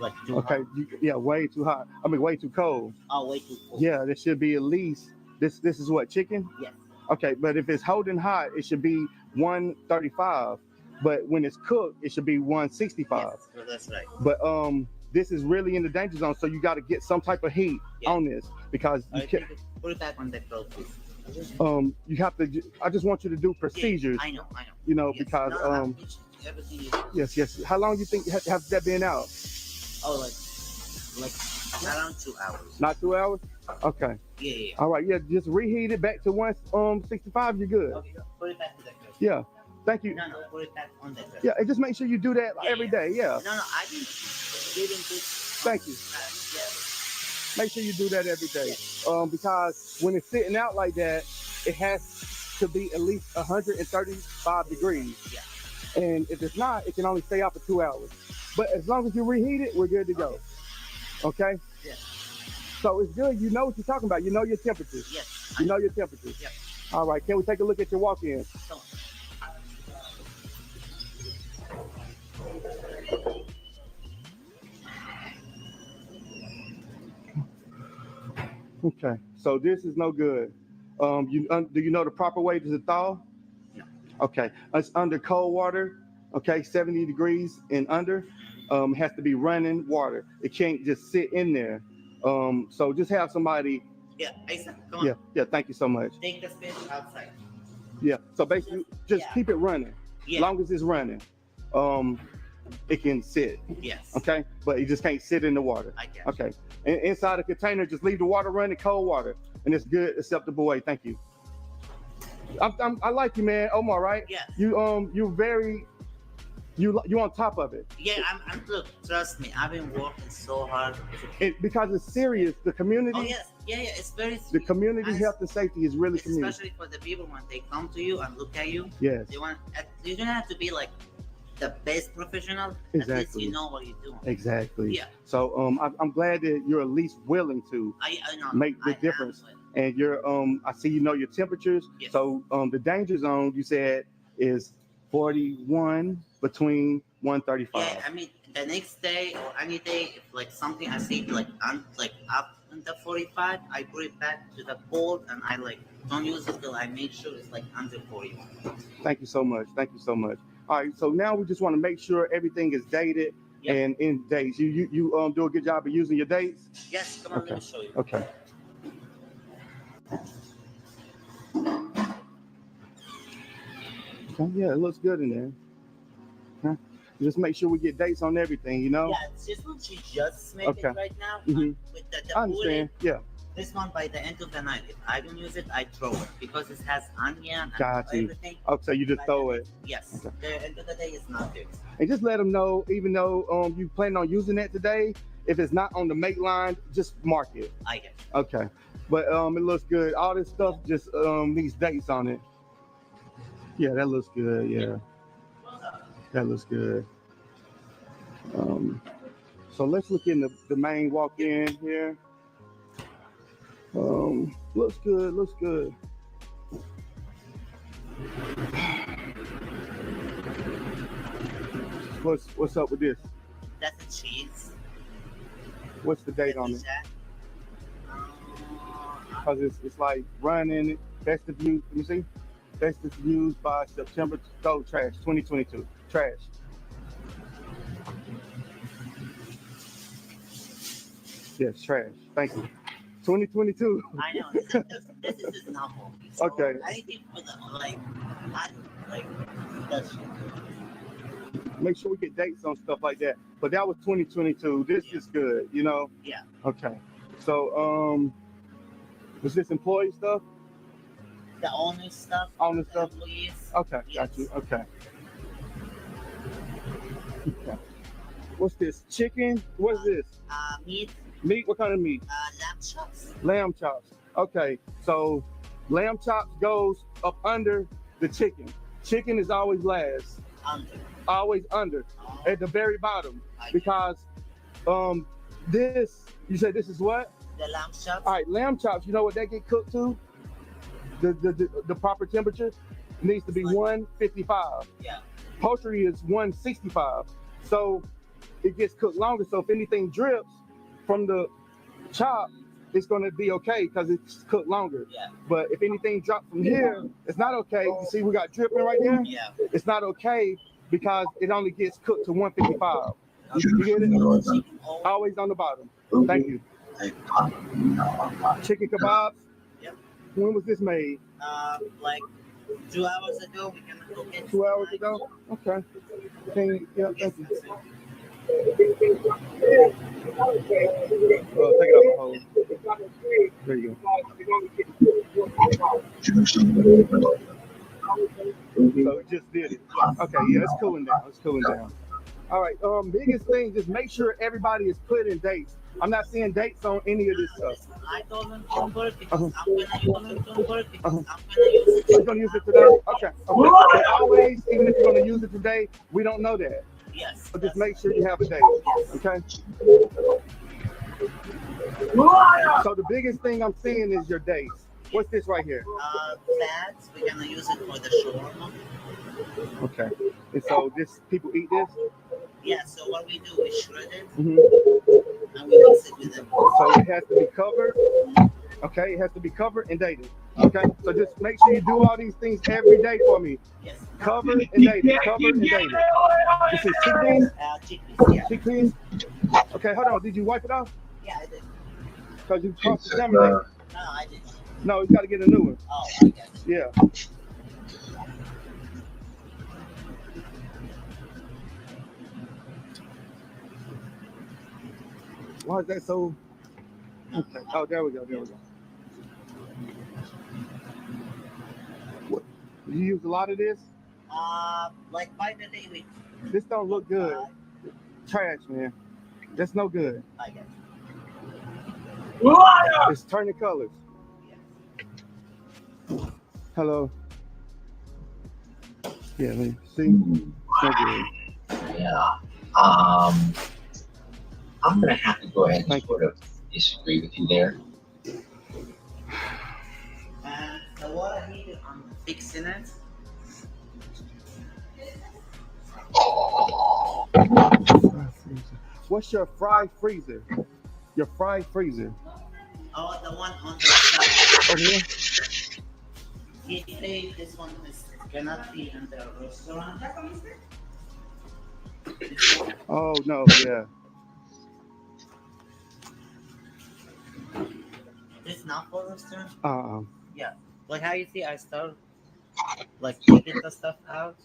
[SPEAKER 6] Like too
[SPEAKER 2] Okay.
[SPEAKER 6] hot.
[SPEAKER 2] Way too hot. I mean, way too cold.
[SPEAKER 6] Oh, way too cold.
[SPEAKER 2] Yeah, there should be at least this. This is what, chicken?
[SPEAKER 6] Yes.
[SPEAKER 2] Okay, but if it's holding hot, it should be 135. But when it's cooked, it should be 165.
[SPEAKER 6] Yes, so that's right.
[SPEAKER 2] But this is really in the danger zone, so you got to get some type of heat on this because you
[SPEAKER 6] Alright,
[SPEAKER 2] can't.
[SPEAKER 6] put it back on the grill, please.
[SPEAKER 2] You have to. I just want you to do procedures.
[SPEAKER 6] I know.
[SPEAKER 2] You know,
[SPEAKER 6] Yes.
[SPEAKER 2] because
[SPEAKER 6] No, everything is.
[SPEAKER 2] yes. How long you think have that been out?
[SPEAKER 6] Oh, like around 2 hours.
[SPEAKER 2] Not 2 hours. Okay.
[SPEAKER 6] Yeah.
[SPEAKER 2] All right. Yeah. Just reheat it back to 165. You're good.
[SPEAKER 6] Okay, put it back to the grill.
[SPEAKER 2] Yeah. Thank you.
[SPEAKER 6] No, put it back on the grill.
[SPEAKER 2] Yeah. And just make sure you do that every day. Yeah.
[SPEAKER 6] No, I've been giving this.
[SPEAKER 2] Thank you.
[SPEAKER 6] Yeah.
[SPEAKER 2] Make sure you do that every day.
[SPEAKER 6] Yeah.
[SPEAKER 2] Because when it's sitting out like that, it has to be at least 135 degrees.
[SPEAKER 6] Yeah.
[SPEAKER 2] And if it's not, it can only stay out for 2 hours. But as long as you reheat it, we're good to go. Okay?
[SPEAKER 6] Yeah.
[SPEAKER 2] So it's good. You know what you're talking about. You know your temperatures.
[SPEAKER 6] Yes.
[SPEAKER 2] You know your temperatures.
[SPEAKER 6] Yep.
[SPEAKER 2] All right. Can we take a look at your walk-in?
[SPEAKER 6] So,
[SPEAKER 2] Okay. So this is no good. Do you know the proper way to thaw?
[SPEAKER 6] No.
[SPEAKER 2] Okay. It's under cold water. Okay. 70 degrees and under. It has to be running water. It can't just sit in there. So just have somebody.
[SPEAKER 6] yeah, Asa, come on.
[SPEAKER 2] Yeah. Thank you so much.
[SPEAKER 6] Take the fish outside.
[SPEAKER 2] Yeah. So basically, just
[SPEAKER 6] Yeah.
[SPEAKER 2] keep it running.
[SPEAKER 6] Yeah.
[SPEAKER 2] As long as it's running, it can sit.
[SPEAKER 6] Yes.
[SPEAKER 2] Okay. But it just can't sit in the water.
[SPEAKER 6] I get
[SPEAKER 2] Okay. And inside the container, just leave the water running, cold water, and it's good, acceptable way. Thank you. I like you, man, Omar. Right?
[SPEAKER 6] Yes.
[SPEAKER 2] You're very, you on top of it.
[SPEAKER 6] Yeah, I'm look, trust me, I've been working so hard.
[SPEAKER 2] Because it's serious. The community.
[SPEAKER 6] Oh yes, yeah, it's very
[SPEAKER 2] The
[SPEAKER 6] sweet.
[SPEAKER 2] community
[SPEAKER 6] And
[SPEAKER 2] health and safety is really community.
[SPEAKER 6] especially for the people when they come to you and look at you.
[SPEAKER 2] Yes.
[SPEAKER 6] You don't have to be like the best professional. At least
[SPEAKER 2] Exactly.
[SPEAKER 6] you know what you're doing.
[SPEAKER 2] Exactly.
[SPEAKER 6] Yeah.
[SPEAKER 2] So I'm glad that you're at least willing to
[SPEAKER 6] I know.
[SPEAKER 2] make the
[SPEAKER 6] I am,
[SPEAKER 2] difference.
[SPEAKER 6] but-
[SPEAKER 2] And you're I see you know your temperatures.
[SPEAKER 6] Yes.
[SPEAKER 2] So the danger zone you said is 41 between 135.
[SPEAKER 6] Yeah, I mean the next day or any day, if like something I see like up under 45, I put it back to the cold and I like don't use it till I make sure it's like under 41.
[SPEAKER 2] Thank you so much. Thank you so much. All right, so now we just want to make sure everything is dated
[SPEAKER 6] Yep.
[SPEAKER 2] and in dates. You do a good job of using your dates.
[SPEAKER 6] Yes, come on,
[SPEAKER 2] Okay.
[SPEAKER 6] let me show you.
[SPEAKER 2] Okay. Okay, yeah, it looks good in there. Huh? Just make sure we get dates on everything, you know?
[SPEAKER 6] Yeah, this one she just made
[SPEAKER 2] Okay.
[SPEAKER 6] it right now.
[SPEAKER 2] Mhm.
[SPEAKER 6] With
[SPEAKER 2] I
[SPEAKER 6] the
[SPEAKER 2] understand. Yeah,
[SPEAKER 6] this one by the end of the night, if I don't use it, I throw it because it has onion and
[SPEAKER 2] Got you.
[SPEAKER 6] everything.
[SPEAKER 2] okay, so you just throw it.
[SPEAKER 6] Yes,
[SPEAKER 2] Okay.
[SPEAKER 6] the end of the day is not good.
[SPEAKER 2] And just let them know, even though you plan on using it today, if it's not on the make line, just mark it.
[SPEAKER 6] I get it.
[SPEAKER 2] Okay. But it looks good. All this stuff just needs dates on it. Yeah, that looks good. Yeah. That looks good. So let's look in the main walk-in here. Looks good. Looks good. What's up with this?
[SPEAKER 6] That's a cheese.
[SPEAKER 2] What's the date on it? Because it's like running. Best of use. Let me see. Best of used by September. Oh, trash. 2022. Trash. Yes, trash. Thank you. 2022.
[SPEAKER 6] I know. This is his novel. So
[SPEAKER 2] Okay.
[SPEAKER 6] anything for the that's
[SPEAKER 2] Make sure we get dates on stuff like that. But that was 2022. This is good, you know?
[SPEAKER 6] Yeah.
[SPEAKER 2] Okay. So, was this employee stuff?
[SPEAKER 6] The owner stuff.
[SPEAKER 2] Owner stuff?
[SPEAKER 6] Employees.
[SPEAKER 2] Okay,
[SPEAKER 6] Yes.
[SPEAKER 2] got you. Okay. What's this? Chicken? What is this?
[SPEAKER 6] Meat.
[SPEAKER 2] Meat? What kind of meat?
[SPEAKER 6] Lamb chops.
[SPEAKER 2] Lamb chops. Okay, so lamb chops goes up under the chicken. Chicken is always last.
[SPEAKER 6] Under.
[SPEAKER 2] Always under. At the very bottom. Because this, you said this is what?
[SPEAKER 6] The lamb chops.
[SPEAKER 2] All right, lamb chops, you know what they get cooked to? The proper temperature needs to be 155.
[SPEAKER 6] Yeah.
[SPEAKER 2] Poultry is 165. So it gets cooked longer. So if anything drips from the chop, it's going to be okay because it's cooked longer.
[SPEAKER 6] Yeah.
[SPEAKER 2] But if anything drops from here, it's not okay. You see we got dripping right there?
[SPEAKER 6] Yeah.
[SPEAKER 2] It's not okay because it only gets cooked to 155. You get it? Always on the bottom. Thank you. Chicken kebabs?
[SPEAKER 6] Yep.
[SPEAKER 2] When was this made?
[SPEAKER 6] Like 2 hours ago. We can cook it.
[SPEAKER 2] 2 hours ago? Okay. Thank you.
[SPEAKER 6] Take
[SPEAKER 2] it off the hose. There you go. So we just did it. Okay, yeah, it's cooling down. It's cooling down. All right. Biggest thing, just make sure everybody is putting dates. I'm not seeing dates on any of this stuff.
[SPEAKER 6] I told them don't work because I'm gonna use it. Don't work because I'm gonna use it.
[SPEAKER 2] You're gonna use it today? Okay. Okay. Always, even if you're gonna use it today, we don't know that.
[SPEAKER 6] Yes.
[SPEAKER 2] So just make sure you have a date. Okay. So the biggest thing I'm seeing is your dates. What's this right here?
[SPEAKER 6] Fats. We're gonna use it for the shawarma.
[SPEAKER 2] Okay. And so this people eat this?
[SPEAKER 6] Yeah. So what we do, we shred it
[SPEAKER 2] Mm-hmm.
[SPEAKER 6] and we mix it with them.
[SPEAKER 2] So it has to be covered. Okay, it has to be covered and dated. Okay, so just make sure you do all these things every day for me.
[SPEAKER 6] Yes.
[SPEAKER 2] Covered and dated. Covered and dated. This is chickpeas.
[SPEAKER 6] Chickpeas. Yeah.
[SPEAKER 2] Chickpeas. Okay, hold on. Did you wipe it off?
[SPEAKER 6] Yeah, I did.
[SPEAKER 2] Because you cross-contaminated.
[SPEAKER 6] No, I didn't.
[SPEAKER 2] No, you got to get a new one.
[SPEAKER 6] Oh, I got you.
[SPEAKER 2] Yeah. Why is that so? Okay. Oh, there we go. There we go. What? You use a lot of this?
[SPEAKER 6] Like by the day we.
[SPEAKER 2] This don't look good. Trash, man. That's no good.
[SPEAKER 6] I got you.
[SPEAKER 2] It's turning colors. Hello. Yeah, man. See? So good.
[SPEAKER 8] Yeah. I'm gonna have to go ahead and sort of disagree with you there.
[SPEAKER 6] And the water heater, I'm fixing it.
[SPEAKER 2] What's your fry freezer? Your fry freezer.
[SPEAKER 6] Oh, the one on the side.
[SPEAKER 2] Over here?
[SPEAKER 6] He said this one is cannot be in the restaurant.
[SPEAKER 2] Oh no, yeah.
[SPEAKER 6] It's not for restaurant.
[SPEAKER 2] Yeah.
[SPEAKER 6] Like how you see, I start like taking the stuff out.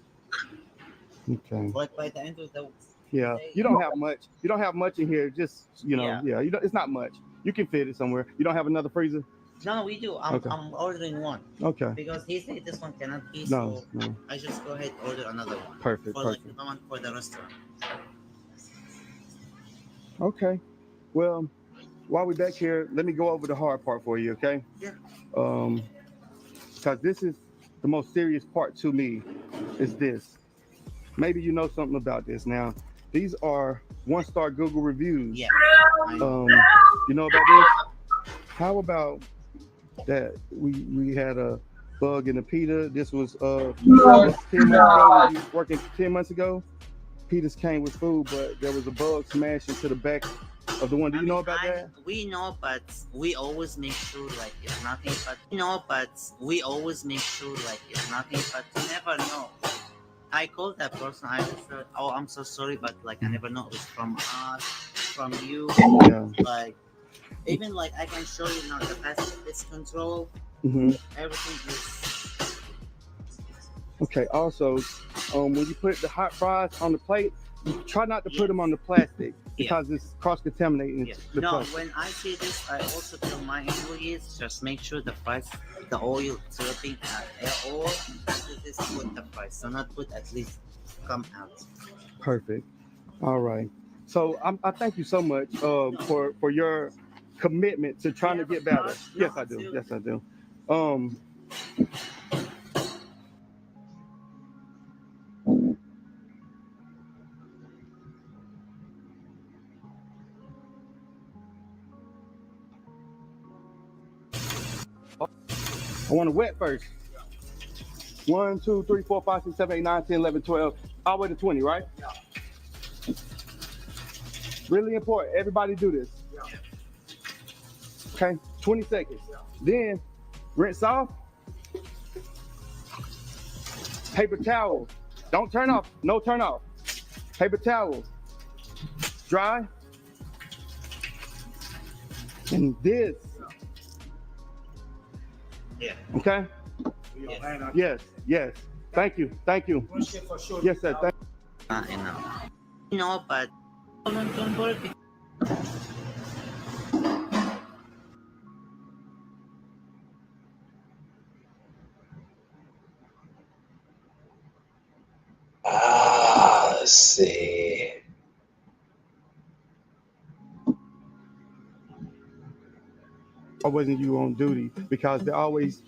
[SPEAKER 2] Okay.
[SPEAKER 6] Like by the end of the
[SPEAKER 2] Yeah.
[SPEAKER 6] day,
[SPEAKER 2] You don't have much. You don't have much in here. Just yeah. You don't, it's not much. You can fit it somewhere. You don't have another freezer?
[SPEAKER 6] No, we do. I'm ordering one.
[SPEAKER 2] Okay.
[SPEAKER 6] Because he said this one cannot be,
[SPEAKER 2] No,
[SPEAKER 6] so
[SPEAKER 2] no.
[SPEAKER 6] I just go ahead and order another one.
[SPEAKER 2] Perfect.
[SPEAKER 6] For
[SPEAKER 2] Perfect.
[SPEAKER 6] like the one for the restaurant.
[SPEAKER 2] Okay. Well, while we're back here, let me go over the hard part for you, okay?
[SPEAKER 6] Yeah.
[SPEAKER 2] Because this is the most serious part to me, is this. Maybe you know something about this. Now, these are 1-star Google reviews.
[SPEAKER 6] Yeah.
[SPEAKER 2] You know about this? How about that we had a bug in the pita. This was 10 months ago. We was working 10 months ago. Pitas came with food, but there was a bug smashed into the back of the one. Do you know about that?
[SPEAKER 6] We know, but we always make sure like it's nothing. But you never know. I called that person. I just said, "Oh, I'm so sorry, but like I never know it was from us, from you."
[SPEAKER 2] Yeah.
[SPEAKER 6] Like even like I can show you now the plastic is control. Everything is
[SPEAKER 2] okay. Also, when you put the hot fries on the plate, try not to put them on the plastic because it's cross-contaminating.
[SPEAKER 6] No, when I see this, I also tell my employees just make sure the fries, the oil dripping at all. After this, put the fries. So not put at least come out.
[SPEAKER 2] Perfect. All right. So I thank you so much for your commitment to trying to get better. Yes, I do. Yes, I do. I want to wet first. 1, 2, 3, 4, 5, 6, 7, 8, 9, 10, 11, 12, all the way to 20, right? Yeah. Really important. Everybody do this. Yeah. Okay, 20 seconds. Yeah. Then rinse off. Paper towel. Don't turn off. No turn off. Paper towel. Dry. And this.
[SPEAKER 6] Yeah.
[SPEAKER 2] Okay? Yes, yes. Thank you. Thank you. Yes, sir. Thank you.
[SPEAKER 6] Enough. No, but don't worry.
[SPEAKER 1] Let's see.
[SPEAKER 2] Or wasn't you on duty? Because there always,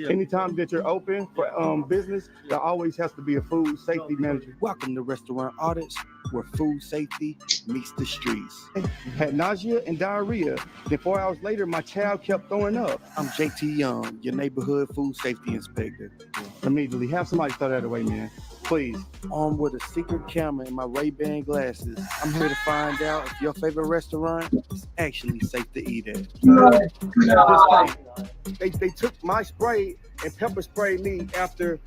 [SPEAKER 2] anytime that you're open for business, there always has to be a food safety manager.
[SPEAKER 9] Welcome to Restaurant Audits, where food safety meets the streets.
[SPEAKER 2] Had nausea and diarrhea. Then 4 hours later, my child kept throwing up.
[SPEAKER 9] I'm JT Young, your neighborhood food safety inspector.
[SPEAKER 2] Immediately, have somebody throw that away, man. Please.
[SPEAKER 9] Armed with a secret camera and my Ray-Ban glasses, I'm here to find out if your favorite restaurant is actually safe to eat at.
[SPEAKER 2] They took my spray and pepper sprayed me after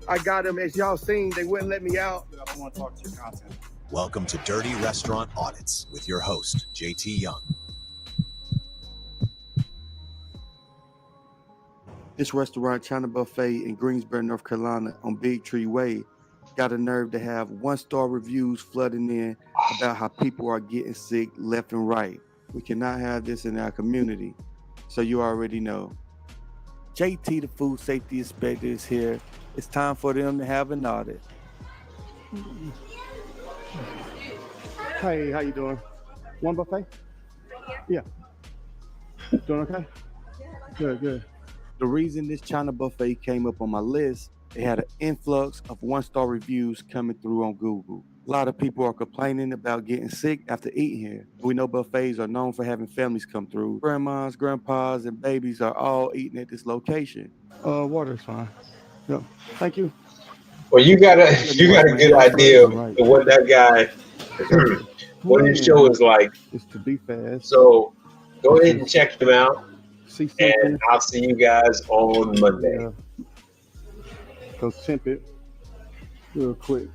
[SPEAKER 2] I got them. As y'all seen, they wouldn't let me out. I don't want to talk to your content.
[SPEAKER 10] Welcome to Dirty Restaurant Audits with your host, JT Young.
[SPEAKER 9] This restaurant, China Buffet in Greensboro, North Carolina on Big Tree Way, got a nerve to have 1-star reviews flooding in about how people are getting sick left and right. We cannot have this in our community, so you already know. JT, the food safety inspector, is here. It's time for them to have an audit.
[SPEAKER 2] Hey, how you doing? One buffet? Yeah. Doing okay? Good, good.
[SPEAKER 9] The reason this China Buffet came up on my list, they had an influx of 1-star reviews coming through on Google. A lot of people are complaining about getting sick after eating here. We know buffets are known for having families come through. Grandmas, grandpas, and babies are all eating at this location.
[SPEAKER 2] Water's fine. Yeah. Thank you.
[SPEAKER 1] Well, you got a good idea of what that guy, what his show is like.
[SPEAKER 2] It's to be fast.
[SPEAKER 1] So go ahead and check them out. And I'll see you guys on Monday.
[SPEAKER 2] Go temp it real quick.